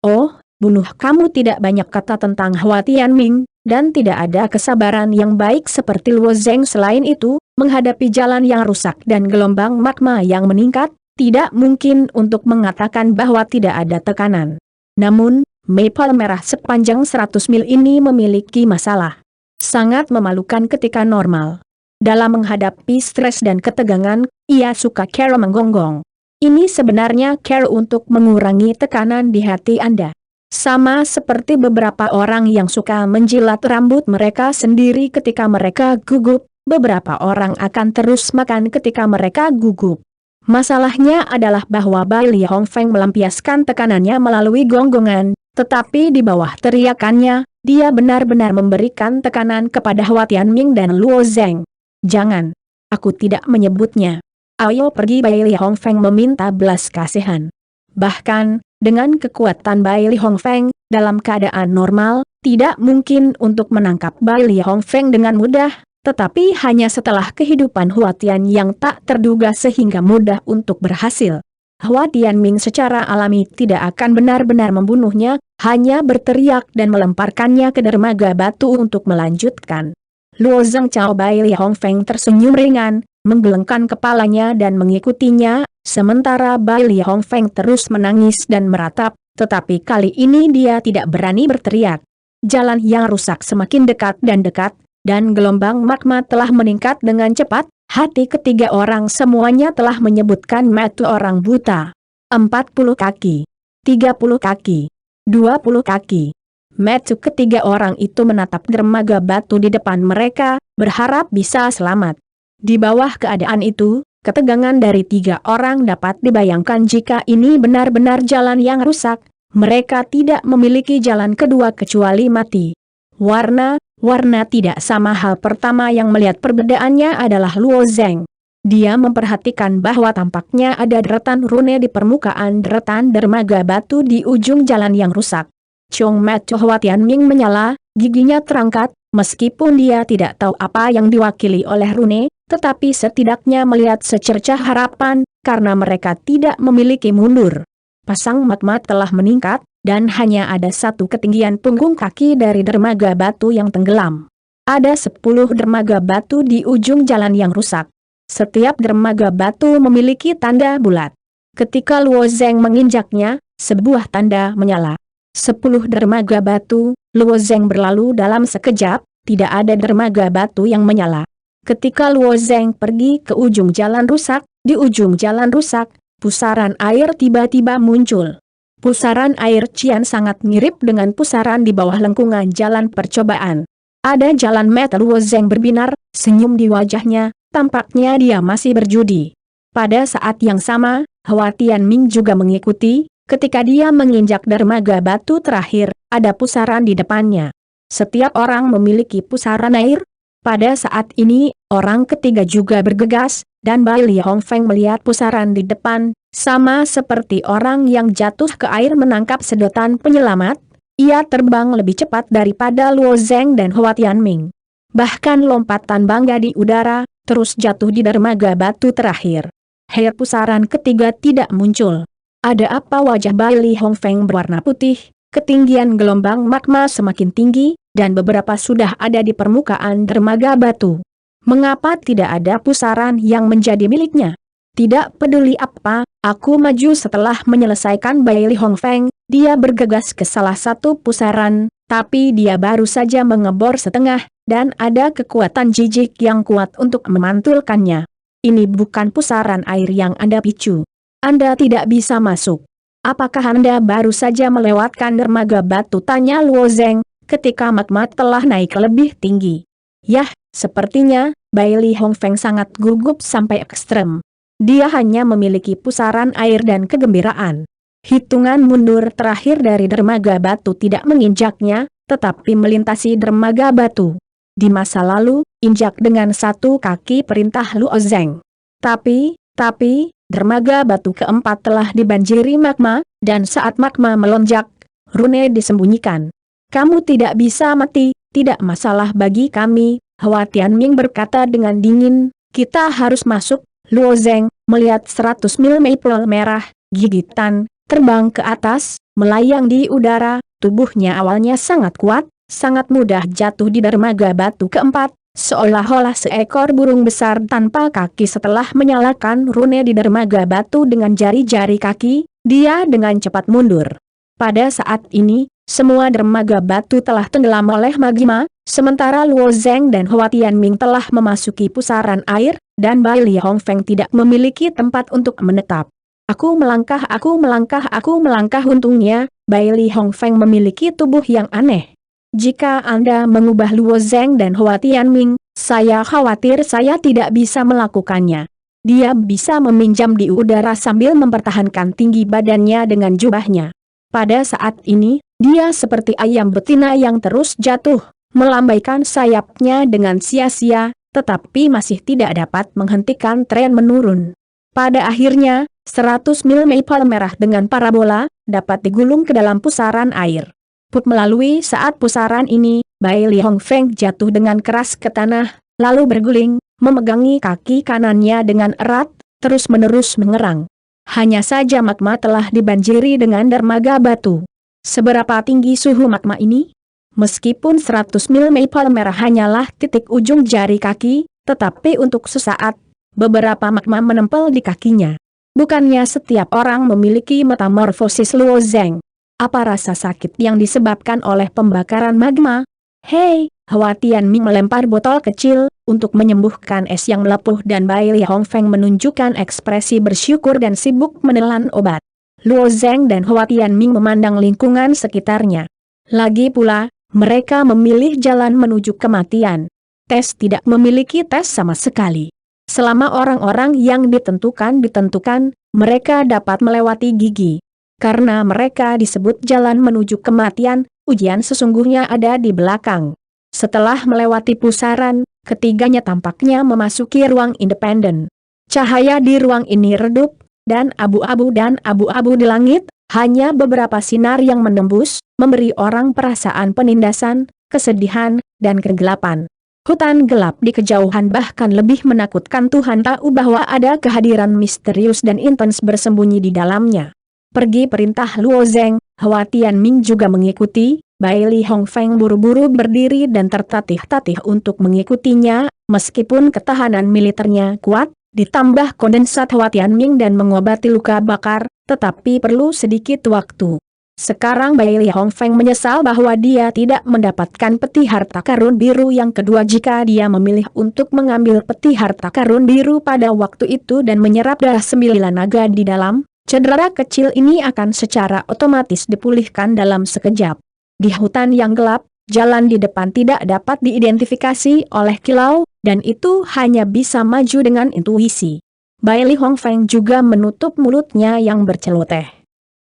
Oh, bunuh, kamu tidak banyak kata tentang Hua Tianming, dan tidak ada kesabaran yang baik seperti Luo Zeng. Selain itu, menghadapi jalan yang rusak dan gelombang magma yang meningkat, tidak mungkin untuk mengatakan bahwa tidak ada tekanan. Namun, maple merah sepanjang 100 mil ini memiliki masalah. Sangat memalukan ketika normal. Dalam menghadapi stres dan ketegangan, ia suka cara menggonggong. Ini sebenarnya cara untuk mengurangi tekanan di hati Anda. Sama seperti beberapa orang yang suka menjilat rambut mereka sendiri ketika mereka gugup, beberapa orang akan terus makan ketika mereka gugup. Masalahnya adalah bahwa Bai Li Hongfeng melampiaskan tekanannya melalui gonggongan, tetapi di bawah teriakannya, dia benar-benar memberikan tekanan kepada Hua Tianming dan Luo Zeng. Jangan. Aku tidak menyebutnya. Ayo pergi. Bai Li Hongfeng meminta belas kasihan. Bahkan, dengan kekuatan Bai Li Hongfeng, dalam keadaan normal, tidak mungkin untuk menangkap Bai Li Hongfeng dengan mudah, tetapi hanya setelah kehidupan Hua Tian yang tak terduga sehingga mudah untuk berhasil. Hua Tianming secara alami tidak akan benar-benar membunuhnya, hanya berteriak dan melemparkannya ke dermaga batu untuk melanjutkan. Luo Zeng Cao. Bai Li Hongfeng tersenyum ringan, menggelengkan kepalanya dan mengikutinya, sementara Bai Li Hongfeng terus menangis dan meratap, tetapi kali ini dia tidak berani berteriak. Jalan yang rusak semakin dekat, dan gelombang magma telah meningkat dengan cepat. Hati ketiga orang semuanya telah menyebutkan mata orang buta. 40 kaki, 30 kaki, 20 kaki. Mata ketiga orang itu menatap dermaga batu di depan mereka, berharap bisa selamat. Di bawah keadaan itu, ketegangan dari tiga orang dapat dibayangkan. Jika ini benar-benar jalan yang rusak, mereka tidak memiliki jalan kedua kecuali mati. Warna tidak sama. Hal pertama yang melihat perbedaannya adalah Luo Zeng. Dia memperhatikan bahwa tampaknya ada deretan rune di permukaan deretan dermaga batu di ujung jalan yang rusak. Chong mata Hua Tianming menyala, giginya terangkat, meskipun dia tidak tahu apa yang diwakili oleh rune, tetapi setidaknya melihat secercah harapan, karena mereka tidak memiliki mundur. Pasang magma telah meningkat, dan hanya ada satu ketinggian punggung kaki dari dermaga batu yang tenggelam. Ada 10 dermaga batu di ujung jalan yang rusak. Setiap dermaga batu memiliki tanda bulat. Ketika Luo Zeng menginjaknya, sebuah tanda menyala. 10 dermaga batu, Luo Zeng berlalu dalam sekejap, tidak ada dermaga batu yang menyala. Ketika Luo Zeng pergi ke ujung jalan rusak, di ujung jalan rusak, pusaran air tiba-tiba muncul. Pusaran air Cian sangat mirip dengan pusaran di bawah lengkungan jalan percobaan. Ada jalan mata Luo Zeng berbinar, senyum di wajahnya, tampaknya dia masih berjudi. Pada saat yang sama, Hwa Tianming juga mengikuti, ketika dia menginjak dermaga batu terakhir, ada pusaran di depannya. Setiap orang memiliki pusaran air. Pada saat ini, orang ketiga juga bergegas, dan Bai Li Hongfeng melihat pusaran di depan, sama seperti orang yang jatuh ke air menangkap sedotan penyelamat. Ia terbang lebih cepat daripada Luo Zeng dan Hwa Tianming. Bahkan lompatan bangga di udara, terus jatuh di dermaga batu terakhir. Pusaran ketiga tidak muncul. Ada apa? Wajah Bai Li Hongfeng berwarna putih, ketinggian gelombang magma semakin tinggi, dan beberapa sudah ada di permukaan dermaga batu. Mengapa tidak ada pusaran yang menjadi miliknya? Tidak peduli apa, aku maju. Setelah menyelesaikan Bai Li Hongfeng, dia bergegas ke salah satu pusaran, tapi dia baru saja mengebor setengah, dan ada kekuatan jijik yang kuat untuk memantulkannya. Ini bukan pusaran air yang Anda picu. Anda tidak bisa masuk. Apakah Anda baru saja melewatkan dermaga batu? Tanya Luo Zeng, ketika magma telah naik lebih tinggi. Yah, sepertinya, Bai Li Hongfeng sangat gugup sampai ekstrem. Dia hanya memiliki pusaran air dan kegembiraan. Hitungan mundur terakhir dari dermaga batu tidak menginjaknya, tetapi melintasi dermaga batu. Di masa lalu, injak dengan satu kaki, perintah Luo Zeng. Tapi, dermaga batu keempat telah dibanjiri magma, dan saat magma melonjak, rune disembunyikan. Kamu tidak bisa mati, tidak masalah bagi kami, Hwa Tianming berkata dengan dingin. Kita harus masuk. Luo Zeng melihat 100 mil maple merah, gigitan, terbang ke atas, melayang di udara. Tubuhnya awalnya sangat kuat, sangat mudah jatuh di dermaga batu keempat, seolah-olah seekor burung besar tanpa kaki. Setelah menyalakan rune di dermaga batu dengan jari-jari kaki, dia dengan cepat mundur. Pada saat ini, semua dermaga batu telah tenggelam oleh magma, sementara Luo Zeng dan Hwa Tianming telah memasuki pusaran air, dan Bai Li Hongfeng tidak memiliki tempat untuk menetap. Aku melangkah. Untungnya, Bai Li Hongfeng memiliki tubuh yang aneh. Jika Anda mengubah Luo Zeng dan Hwa Tianming, saya khawatir saya tidak bisa melakukannya. Dia bisa meminjam di udara sambil mempertahankan tinggi badannya dengan jubahnya. Pada saat ini, dia seperti ayam betina yang terus jatuh, melambaikan sayapnya dengan sia-sia, tetapi masih tidak dapat menghentikan tren menurun. Pada akhirnya, 100 mil maple merah dengan parabola, dapat digulung ke dalam pusaran air. Melalui saat pusaran ini, Bai Li Hongfeng jatuh dengan keras ke tanah, lalu berguling, memegangi kaki kanannya dengan erat, terus-menerus mengerang. Hanya saja magma telah dibanjiri dengan dermaga batu. Seberapa tinggi suhu magma ini? Meskipun 100 mil maple merah hanyalah titik ujung jari kaki, tetapi untuk sesaat, beberapa magma menempel di kakinya. Bukannya setiap orang memiliki metamorfosis Luo Zeng. Apa rasa sakit yang disebabkan oleh pembakaran magma? Hei, Hwa Tianming melempar botol kecil, untuk menyembuhkan es yang melepuh, dan Bai Li Hongfeng menunjukkan ekspresi bersyukur dan sibuk menelan obat. Luo Zeng dan Hwa Tianming memandang lingkungan sekitarnya. Lagi pula, mereka memilih jalan menuju kematian. Tes tidak memiliki tes sama sekali. Selama orang-orang yang ditentukan, mereka dapat melewati gigi. Karena mereka disebut jalan menuju kematian, ujian sesungguhnya ada di belakang. Setelah melewati pusaran, ketiganya tampaknya memasuki ruang independen. Cahaya di ruang ini redup, dan abu-abu di langit, hanya beberapa sinar yang menembus, memberi orang perasaan penindasan, kesedihan, dan kegelapan. Hutan gelap di kejauhan bahkan lebih menakutkan. Tuhan tahu bahwa ada kehadiran misterius dan intens bersembunyi di dalamnya. Pergi, perintah Luo Zeng. Hwa Tianming juga mengikuti. Bai Li Hongfeng buru-buru berdiri dan tertatih-tatih untuk mengikutinya, meskipun ketahanan militernya kuat, ditambah kondensat Hwa Tianming dan mengobati luka bakar, tetapi perlu sedikit waktu. Sekarang Bailey Hong Feng menyesal bahwa dia tidak mendapatkan peti harta karun biru yang kedua jika dia memilih untuk mengambil peti harta karun biru pada waktu itu dan menyerap darah 9 naga di dalam, cedera kecil ini akan secara otomatis dipulihkan dalam sekejap. Di hutan yang gelap, jalan di depan tidak dapat diidentifikasi oleh kilau, dan itu hanya bisa maju dengan intuisi. Bailey Hong Feng juga menutup mulutnya yang berceloteh.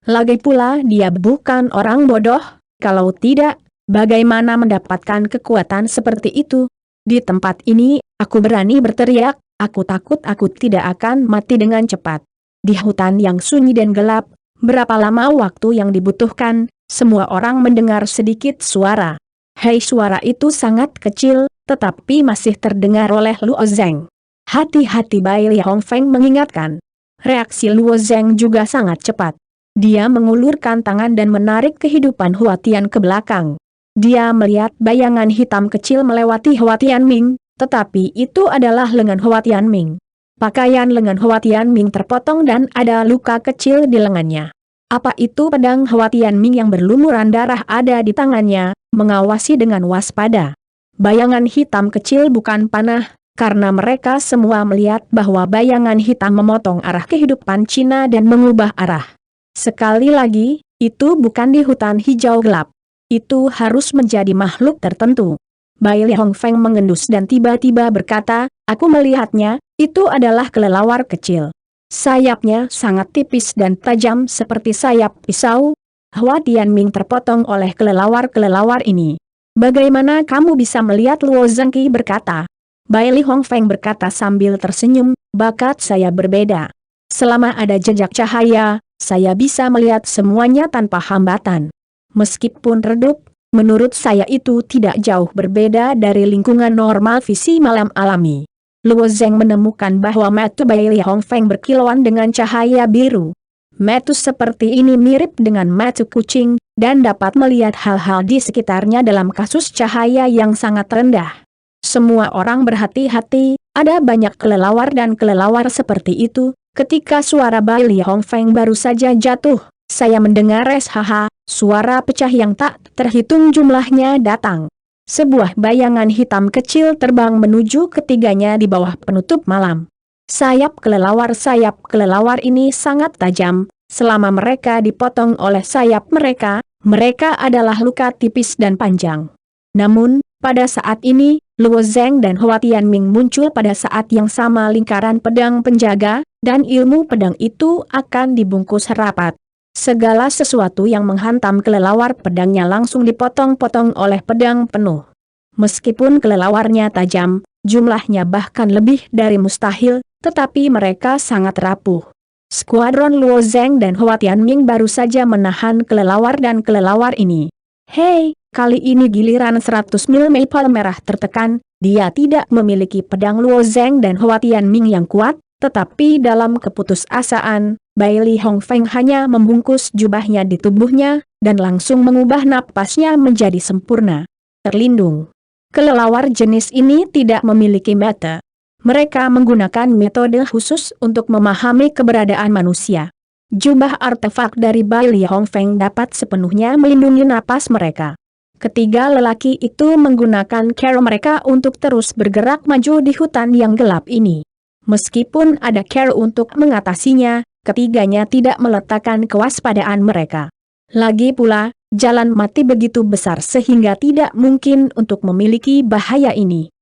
Lagi pula dia bukan orang bodoh, kalau tidak, bagaimana mendapatkan kekuatan seperti itu? Di tempat ini, aku berani berteriak, aku takut aku tidak akan mati dengan cepat. Di hutan yang sunyi dan gelap, berapa lama waktu yang dibutuhkan? Semua orang mendengar sedikit suara. Hei, suara itu sangat kecil, tetapi masih terdengar oleh Luo Zheng. Hati-hati, Bailey Hong Feng mengingatkan. Reaksi Luo Zheng juga sangat cepat. Dia mengulurkan tangan dan menarik kehidupan Hua Tian ke belakang. Dia melihat bayangan hitam kecil melewati Hua Tianming, tetapi itu adalah lengan Hua Tianming. Pakaian lengan Hua Tianming terpotong dan ada luka kecil di lengannya. Apa itu pedang Hua Tianming yang berlumuran darah ada di tangannya, mengawasi dengan waspada. Bayangan hitam kecil bukan panah, karena mereka semua melihat bahwa bayangan hitam memotong arah kehidupan Cina dan mengubah arah. Sekali lagi, itu bukan di hutan hijau gelap. Itu harus menjadi makhluk tertentu. Bailey Hong Feng mengendus dan tiba-tiba berkata, aku melihatnya, itu adalah kelelawar kecil. Sayapnya sangat tipis dan tajam seperti sayap pisau. Hua Tianming terpotong oleh kelelawar-kelelawar ini. Bagaimana kamu bisa melihat? Luo Zhengqi berkata. Bailey Hong Feng berkata sambil tersenyum, bakat saya berbeda. Selama ada jejak cahaya, saya bisa melihat semuanya tanpa hambatan. Meskipun redup, menurut saya itu tidak jauh berbeda dari lingkungan normal visi malam alami. Luo Zheng menemukan bahwa mata Bailey Hong Feng berkilauan dengan cahaya biru. Mata seperti ini mirip dengan mata kucing, dan dapat melihat hal-hal di sekitarnya dalam kasus cahaya yang sangat rendah. Semua orang berhati-hati, ada banyak kelelawar dan kelelawar seperti itu. Ketika suara Bailey Hong Feng baru saja jatuh, saya mendengar SHH, suara pecah yang tak terhitung jumlahnya datang. Sebuah bayangan hitam kecil terbang menuju ketiganya di bawah penutup malam. Sayap kelelawar ini sangat tajam, selama mereka dipotong oleh sayap mereka, mereka adalah luka tipis dan panjang. Namun, pada saat ini, Luo Zheng dan Hua Tianming muncul pada saat yang sama lingkaran pedang penjaga, dan ilmu pedang itu akan dibungkus rapat. Segala sesuatu yang menghantam kelelawar pedangnya langsung dipotong-potong oleh pedang penuh. Meskipun kelelawarnya tajam, jumlahnya bahkan lebih dari mustahil, tetapi mereka sangat rapuh. Skuadron Luo Zheng dan Hua Tianming baru saja menahan kelelawar dan kelelawar ini. Hei, kali ini giliran 100 mil maple merah tertekan, dia tidak memiliki pedang. Luo Zheng dan Hua Tianming yang kuat, tetapi dalam keputusasaan, Bailey Hong Feng hanya membungkus jubahnya di tubuhnya, dan langsung mengubah napasnya menjadi sempurna. Terlindung. Kelelawar jenis ini tidak memiliki mata. Mereka menggunakan metode khusus untuk memahami keberadaan manusia. Jubah artefak dari Bailey Hong Feng dapat sepenuhnya melindungi napas mereka. Ketiga lelaki itu menggunakan cara mereka untuk terus bergerak maju di hutan yang gelap ini. Meskipun ada cara untuk mengatasinya, ketiganya tidak meletakkan kewaspadaan mereka. Lagi pula, jalan mati begitu besar sehingga tidak mungkin untuk memiliki bahaya ini.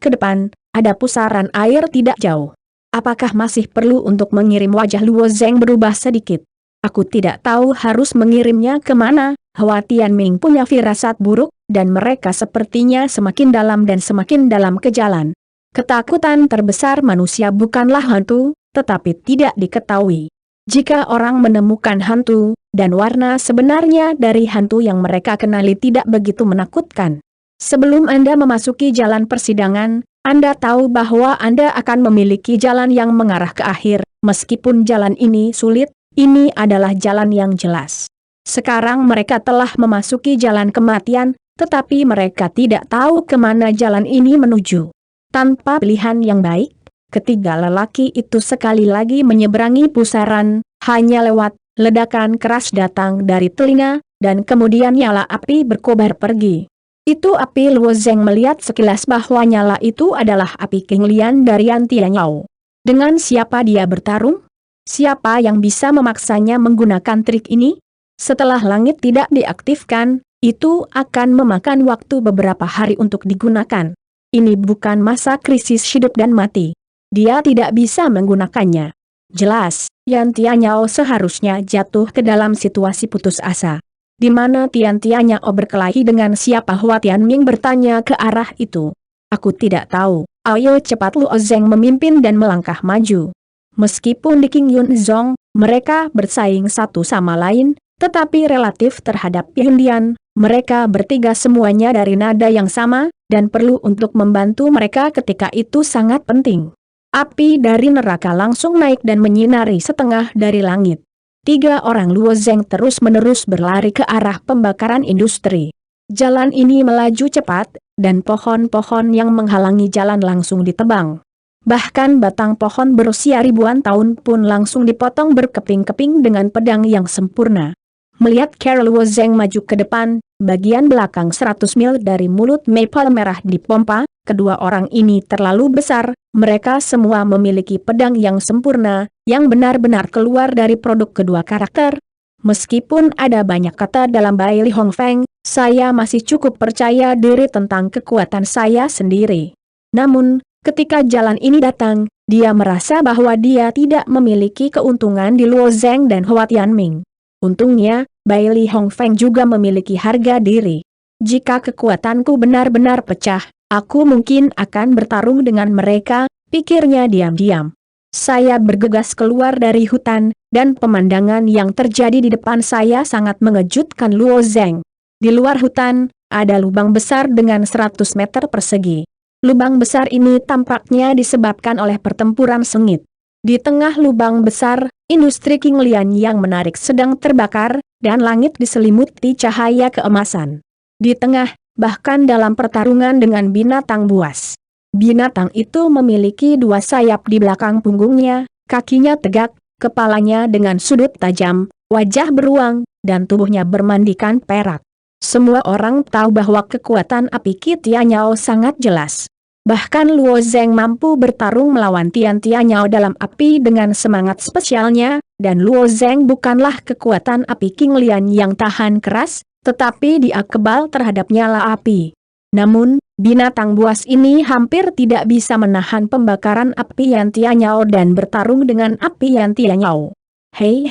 Ke depan, ada pusaran air tidak jauh. Apakah masih perlu untuk mengirim? Wajah Luo Zheng berubah sedikit. Aku tidak tahu harus mengirimnya kemana. Hua Tianming punya firasat buruk, dan mereka sepertinya semakin dalam ke jalan. Ketakutan terbesar manusia bukanlah hantu, tetapi tidak diketahui. Jika orang menemukan hantu, dan warna sebenarnya dari hantu yang mereka kenali tidak begitu menakutkan. Sebelum Anda memasuki jalan persidangan, Anda tahu bahwa Anda akan memiliki jalan yang mengarah ke akhir, meskipun jalan ini sulit, ini adalah jalan yang jelas. Sekarang mereka telah memasuki jalan kematian, tetapi mereka tidak tahu kemana jalan ini menuju. Tanpa pilihan yang baik, ketiga lelaki itu sekali lagi menyeberangi pusaran, hanya lewat Ledakan keras datang dari telinga, dan kemudian nyala api berkobar pergi. Itu api. Luo Zeng melihat sekilas bahwa nyala itu adalah api King Lian dari Yan Tianyao. Dengan siapa dia bertarung? Siapa yang bisa memaksanya menggunakan trik ini? Setelah langit tidak diaktifkan, itu akan memakan waktu beberapa hari untuk digunakan. Ini bukan masa krisis hidup dan mati. Dia tidak bisa menggunakannya. Jelas, Yan Tianyao seharusnya jatuh ke dalam situasi putus asa. Di mana Yan Tianyao berkelahi dengan siapa? Hua Tianming bertanya ke arah itu. Aku tidak tahu. Ayo cepat. Luo Zeng memimpin dan melangkah maju. Meskipun di King Yun Zong, mereka bersaing satu sama lain, tetapi relatif terhadap Yundian, mereka bertiga semuanya dari nada yang sama, dan perlu untuk membantu mereka ketika itu sangat penting. Api dari neraka langsung naik dan menyinari setengah dari langit. 3 orang Luo Zeng terus-menerus berlari ke arah pembakaran industri. Jalan ini melaju cepat, dan pohon-pohon yang menghalangi jalan langsung ditebang. Bahkan batang pohon berusia ribuan tahun pun langsung dipotong berkeping-keping dengan pedang yang sempurna. Melihat Carol, Luo Zeng maju ke depan, bagian belakang 100 mil dari mulut maple merah dipompa. Kedua orang ini terlalu besar, mereka semua memiliki pedang yang sempurna, yang benar-benar keluar dari produk kedua karakter. Meskipun ada banyak kata dalam Bai Li Hongfeng, saya masih cukup percaya diri tentang kekuatan saya sendiri. Namun, ketika jalan ini datang, dia merasa bahwa dia tidak memiliki keuntungan di Luo Zeng dan Hua Tianming. Untungnya, Bai Li Hongfeng juga memiliki harga diri. Jika kekuatanku benar-benar pecah, aku mungkin akan bertarung dengan mereka, pikirnya diam-diam. Saya bergegas keluar dari hutan, dan pemandangan yang terjadi di depan saya sangat mengejutkan Luo Zeng. Di luar hutan, ada lubang besar dengan 100 meter persegi. Lubang besar ini tampaknya disebabkan oleh pertempuran sengit. Di tengah lubang besar, industri King Lian yang menarik sedang terbakar, dan langit diselimuti cahaya keemasan. Di tengah, bahkan dalam pertarungan dengan binatang buas. Binatang itu memiliki 2 sayap di belakang punggungnya, kakinya tegak, kepalanya dengan sudut tajam, wajah beruang, dan tubuhnya bermandikan perak. Semua orang tahu bahwa kekuatan api Qi Tianyao sangat jelas. Bahkan Luo Zeng mampu bertarung melawan Yan Tianyao dalam api dengan semangat spesialnya, dan Luo Zeng bukanlah kekuatan api King Lian yang tahan keras, tetapi dia kebal terhadap nyala api. Namun, binatang buas ini hampir tidak bisa menahan pembakaran api Yan Tianyao dan bertarung dengan api Yan Tianyao. Hei,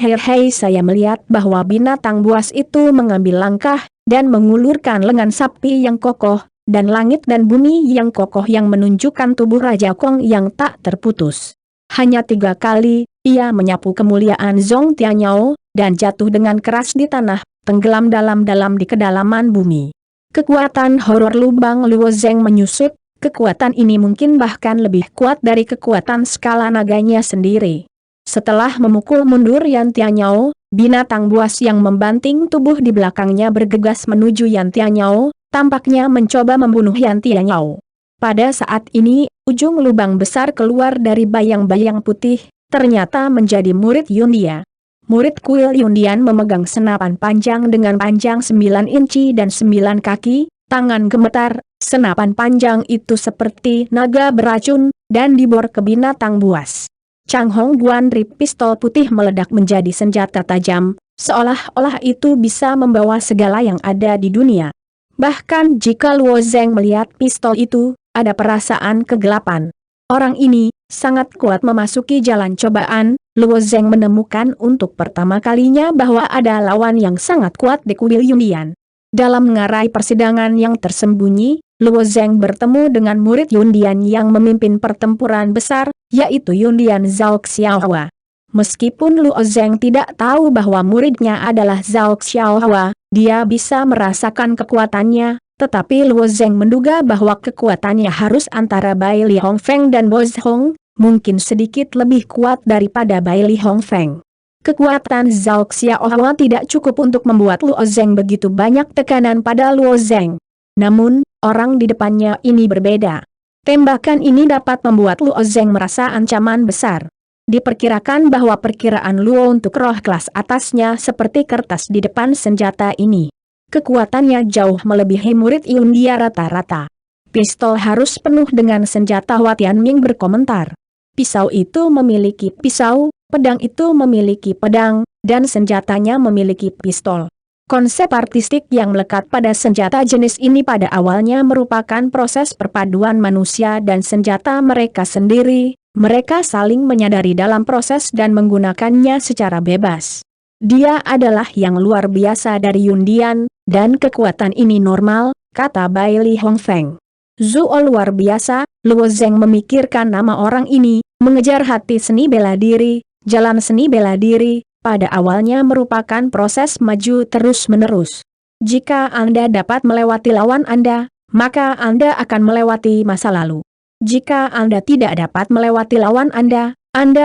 saya melihat bahwa binatang buas itu mengambil langkah, dan mengulurkan lengan sapi yang kokoh, dan langit dan bumi yang kokoh yang menunjukkan tubuh Raja Kong yang tak terputus. Hanya 3 kali, ia menyapu kemuliaan Zong Tianyao, dan jatuh dengan keras di tanah, tenggelam dalam-dalam di kedalaman bumi. Kekuatan horor lubang Luo Zeng menyusut, kekuatan ini mungkin bahkan lebih kuat dari kekuatan skala naganya sendiri. Setelah memukul mundur Yan Tianyao, binatang buas yang membanting tubuh di belakangnya bergegas menuju Yan Tianyao, tampaknya mencoba membunuh Yan Tianyao. Pada saat ini, ujung lubang besar keluar dari bayang-bayang putih, ternyata menjadi murid Yundia. Murid kuil Yundian memegang senapan panjang dengan panjang 9 inci dan 9 kaki, tangan gemetar, senapan panjang itu seperti naga beracun, dan dibor ke binatang buas. Chang Hong Guan Ri, pistol putih meledak menjadi senjata tajam, seolah-olah itu bisa membawa segala yang ada di dunia. Bahkan jika Luo Zeng melihat pistol itu, ada perasaan kegelapan. Orang ini sangat kuat memasuki jalan cobaan. Luo Zeng menemukan untuk pertama kalinya bahwa ada lawan yang sangat kuat di kuil Yundian. Dalam mengarai persidangan yang tersembunyi, Luo Zeng bertemu dengan murid Yundian yang memimpin pertempuran besar, yaitu Yundian Zhao Xiaohua. Meskipun Luo Zeng tidak tahu bahwa muridnya adalah Zhao Xiaohua, dia bisa merasakan kekuatannya, tetapi Luo Zeng menduga bahwa kekuatannya harus antara Bai Li Hongfeng dan Bo Zhong, mungkin sedikit lebih kuat daripada Bai Li Hongfeng. Kekuatan Zhao Xiaohua tidak cukup untuk membuat Luo Zeng begitu banyak tekanan pada Luo Zeng. Namun, orang di depannya ini berbeda. Tembakan ini dapat membuat Luo Zeng merasa ancaman besar. Diperkirakan bahwa perkiraan Luo untuk roh kelas atasnya seperti kertas di depan senjata ini. Kekuatannya jauh melebihi murid Yundia rata-rata. Pistol harus penuh dengan senjata. Hua Tianming berkomentar. Pisau itu memiliki pisau, pedang itu memiliki pedang, dan senjatanya memiliki pistol. Konsep artistik yang melekat pada senjata jenis ini pada awalnya merupakan proses perpaduan manusia dan senjata mereka sendiri. Mereka saling menyadari dalam proses dan menggunakannya secara bebas. Dia adalah yang luar biasa dari Yundian, dan kekuatan ini normal, kata Bai Li Hongfeng. Zuo luar biasa. Luo Zeng memikirkan nama orang ini, mengejar hati seni bela diri. Jalan seni bela diri, pada awalnya merupakan proses maju terus-menerus. Jika Anda dapat melewati lawan Anda, maka Anda akan melewati masa lalu. Jika Anda tidak dapat melewati lawan Anda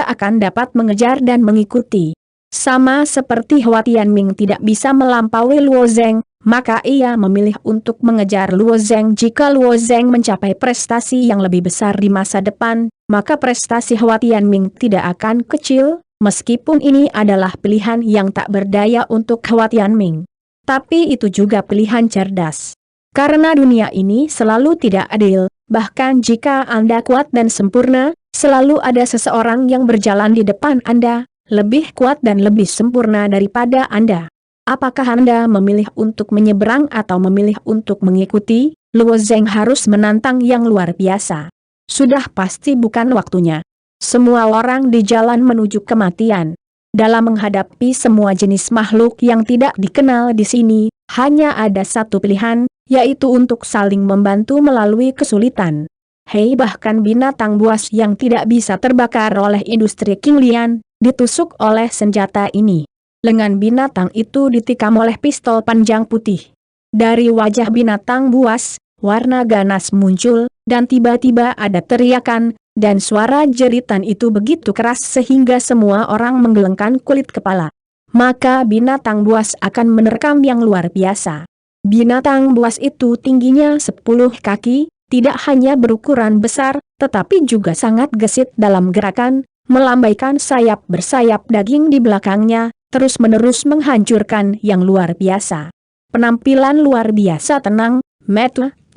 akan dapat mengejar dan mengikuti. Sama seperti Hua Tianming tidak bisa melampaui Luo Zeng, maka ia memilih untuk mengejar Luo Zeng. Jika Luo Zeng mencapai prestasi yang lebih besar di masa depan, maka prestasi Hua Tianming tidak akan kecil, meskipun ini adalah pilihan yang tak berdaya untuk Hua Tianming. Tapi itu juga pilihan cerdas. Karena dunia ini selalu tidak adil, bahkan jika Anda kuat dan sempurna, selalu ada seseorang yang berjalan di depan Anda, lebih kuat dan lebih sempurna daripada Anda. Apakah Anda memilih untuk menyeberang atau memilih untuk mengikuti? Luo Zeng harus menantang yang luar biasa. Sudah pasti bukan waktunya. Semua orang di jalan menuju kematian. Dalam menghadapi semua jenis makhluk yang tidak dikenal di sini, hanya ada satu pilihan, yaitu untuk saling membantu melalui kesulitan. Hei, bahkan binatang buas yang tidak bisa terbakar oleh industri King Lian, ditusuk oleh senjata ini. Lengan binatang itu ditikam oleh pistol panjang putih. Dari wajah binatang buas, warna ganas muncul, dan tiba-tiba ada teriakan, dan suara jeritan itu begitu keras sehingga semua orang menggelengkan kulit kepala. Maka binatang buas akan menerkam yang luar biasa. Binatang buas itu tingginya 10 kaki, tidak hanya berukuran besar, tetapi juga sangat gesit dalam gerakan, melambaikan sayap bersayap daging di belakangnya, terus-menerus menghancurkan yang luar biasa. Penampilan luar biasa tenang,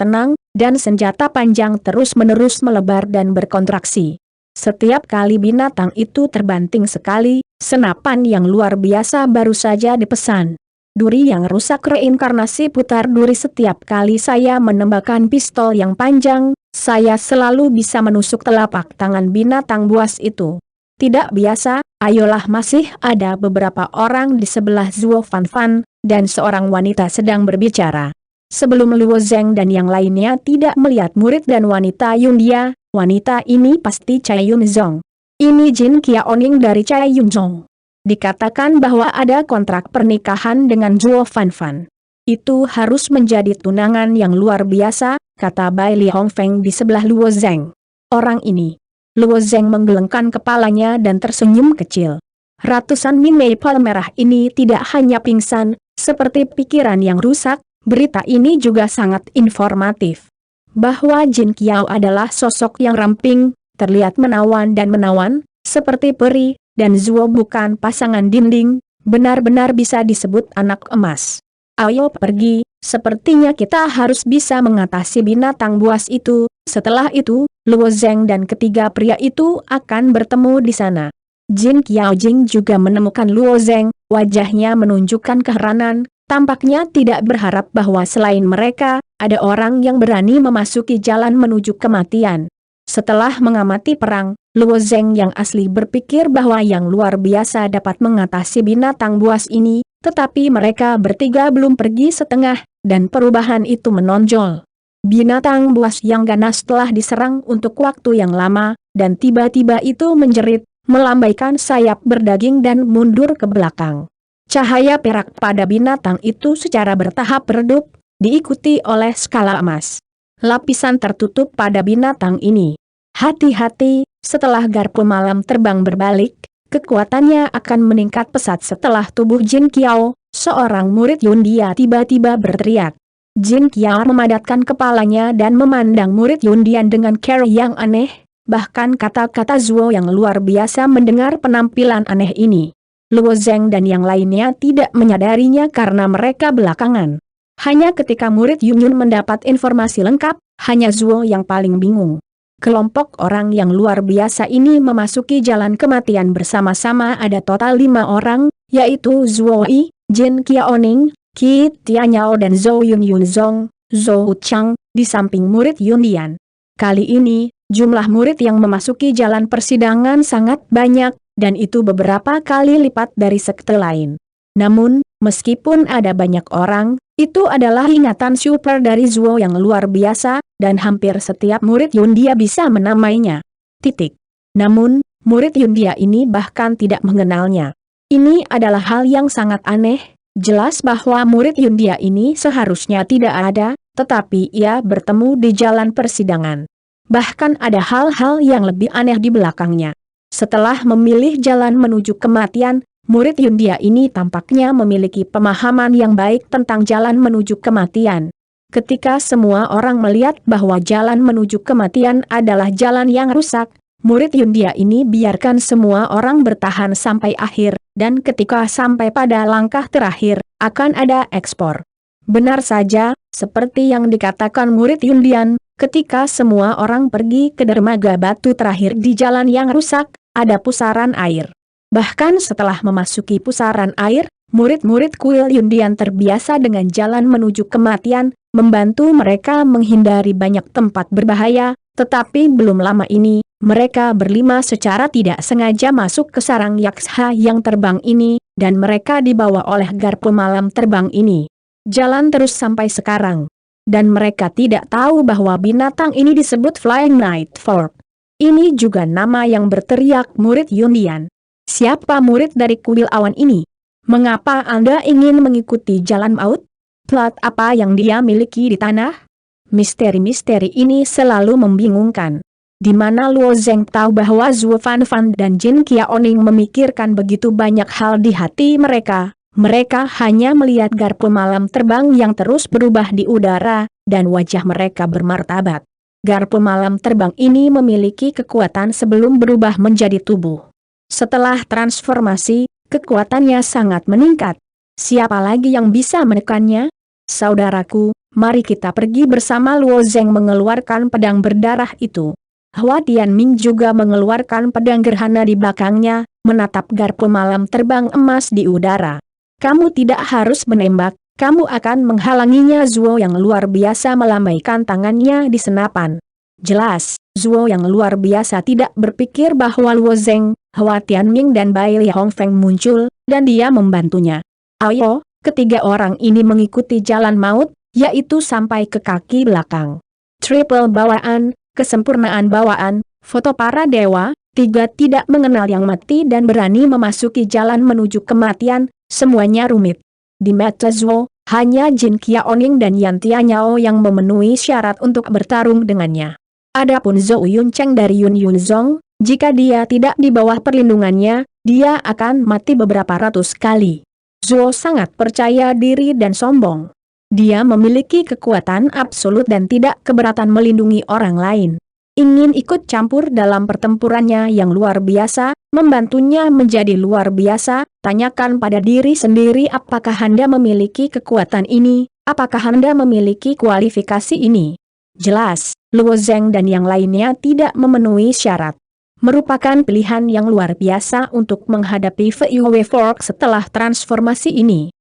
tenang, dan senjata panjang terus-menerus melebar dan berkontraksi. Setiap kali binatang itu terbanting sekali, senapan yang luar biasa baru saja dipesan. Duri yang rusak reinkarnasi putar duri. Setiap kali saya menembakkan pistol yang panjang, saya selalu bisa menusuk telapak tangan binatang buas itu. Tidak biasa, ayolah, masih ada beberapa orang di sebelah Zuo Fanfan, dan seorang wanita sedang berbicara. Sebelum Luo Zeng dan yang lainnya tidak melihat murid dan wanita Yundia, wanita ini pasti Cai Yunzong. Ini Jin Qiaoning dari Cai Yunzong. Dikatakan bahwa ada kontrak pernikahan dengan Zuo Fanfan. Itu harus menjadi tunangan yang luar biasa, kata Bai Li Hongfeng di sebelah Luo Zeng. Orang ini. Luo Zeng menggelengkan kepalanya dan tersenyum kecil. Ratusan min maple merah ini tidak hanya pingsan, seperti pikiran yang rusak, berita ini juga sangat informatif. Bahwa Jin Qiao adalah sosok yang ramping, terlihat menawan dan menawan, seperti peri, dan Zuo bukan pasangan dinding, benar-benar bisa disebut anak emas. Ayo pergi, sepertinya kita harus bisa mengatasi binatang buas itu. Setelah itu, Luo Zeng dan ketiga pria itu akan bertemu di sana. Jin Qiaojing juga menemukan Luo Zeng, wajahnya menunjukkan keheranan, tampaknya tidak berharap bahwa selain mereka, ada orang yang berani memasuki jalan menuju kematian. Setelah mengamati perang, Luo Zeng yang asli berpikir bahwa yang luar biasa dapat mengatasi binatang buas ini, tetapi mereka bertiga belum pergi setengah, dan perubahan itu menonjol. Binatang buas yang ganas telah diserang untuk waktu yang lama, dan tiba-tiba itu menjerit, melambaikan sayap berdaging dan mundur ke belakang. Cahaya perak pada binatang itu secara bertahap redup, diikuti oleh skala emas. Lapisan tertutup pada binatang ini. Hati-hati, setelah garpu malam terbang berbalik, kekuatannya akan meningkat pesat. Setelah tubuh Jin Qiao, seorang murid Yundia tiba-tiba berteriak. Jin Qiao memadatkan kepalanya dan memandang murid Yundian dengan cara yang aneh. Bahkan kata-kata Zuo yang luar biasa mendengar penampilan aneh ini. Luo Zeng dan yang lainnya tidak menyadarinya karena mereka belakangan. Hanya ketika murid Yun Yun mendapat informasi lengkap, hanya Zuo yang paling bingung. Kelompok orang yang luar biasa ini memasuki jalan kematian bersama-sama, ada total 5 orang, yaitu Zuo Yi, Jin Qiaoning, Qi Tianyao dan Zhou Yun Yun Zong, Zhou Chang, di samping murid Yun Dian. Kali ini, jumlah murid yang memasuki jalan persidangan sangat banyak, dan itu beberapa kali lipat dari sekte lain. Namun, meskipun ada banyak orang, itu adalah ingatan super dari Zuo yang luar biasa, dan hampir setiap murid Yundia bisa menamainya. Titik. Namun, murid Yundia ini bahkan tidak mengenalnya. Ini adalah hal yang sangat aneh, jelas bahwa murid Yundia ini seharusnya tidak ada, tetapi ia bertemu di jalan persidangan. Bahkan ada hal-hal yang lebih aneh di belakangnya. Setelah memilih jalan menuju kematian, murid Yundia ini tampaknya memiliki pemahaman yang baik tentang jalan menuju kematian. Ketika semua orang melihat bahwa jalan menuju kematian adalah jalan yang rusak, murid Yundia ini biarkan semua orang bertahan sampai akhir, dan ketika sampai pada langkah terakhir, akan ada ekspor. Benar saja, seperti yang dikatakan murid Yundian, ketika semua orang pergi ke dermaga batu terakhir di jalan yang rusak, ada pusaran air. Bahkan setelah memasuki pusaran air, murid-murid kuil Yundian terbiasa dengan jalan menuju kematian, membantu mereka menghindari banyak tempat berbahaya, tetapi belum lama ini, mereka berlima secara tidak sengaja masuk ke sarang yaksa yang terbang ini, dan mereka dibawa oleh garpu malam terbang ini. Jalan terus sampai sekarang. Dan mereka tidak tahu bahwa binatang ini disebut Flying Night Fork. Ini juga nama yang berteriak murid Yundian. Siapa murid dari kuil awan ini? Mengapa Anda ingin mengikuti jalan maut? Plat apa yang dia miliki di tanah? Misteri-misteri ini selalu membingungkan. Di mana Luo Zeng tahu bahwa Zuo Fan Fan dan Jin Qiaoning memikirkan begitu banyak hal di hati mereka. Mereka hanya melihat garpu malam terbang yang terus berubah di udara, dan wajah mereka bermartabat. Garpu malam terbang ini memiliki kekuatan sebelum berubah menjadi tubuh. Setelah transformasi, kekuatannya sangat meningkat. Siapa lagi yang bisa menekannya? Saudaraku, mari kita pergi bersama. Luo Zeng mengeluarkan pedang berdarah itu. Hua Tianming juga mengeluarkan pedang gerhana di belakangnya, menatap garpu malam terbang emas di udara. Kamu tidak harus menembak, kamu akan menghalanginya. Zuo yang luar biasa melambaikan tangannya di senapan. Jelas, Zuo yang luar biasa tidak berpikir bahwa Luo Zeng, Hua Tianming dan Bai Li Hongfeng muncul, dan dia membantunya. Ayo, ketiga orang ini mengikuti jalan maut, yaitu sampai ke kaki belakang. Triple bawaan, kesempurnaan bawaan, foto para dewa, tiga tidak mengenal yang mati dan berani memasuki jalan menuju kematian, semuanya rumit. Di mata Zuo, hanya Jin Qiaoning dan Yan Tianyao yang memenuhi syarat untuk bertarung dengannya. Adapun Zhou Yuncheng dari Yun Yun Zong, jika dia tidak di bawah perlindungannya, dia akan mati beberapa ratus kali. Zuo sangat percaya diri dan sombong. Dia memiliki kekuatan absolut dan tidak keberatan melindungi orang lain. Ingin ikut campur dalam pertempurannya yang luar biasa, membantunya menjadi luar biasa. Tanyakan pada diri sendiri, apakah Anda memiliki kekuatan ini, apakah Anda memiliki kualifikasi ini. Jelas, Luo Zeng dan yang lainnya tidak memenuhi syarat. Merupakan pilihan yang luar biasa untuk menghadapi Fei Fork setelah transformasi ini.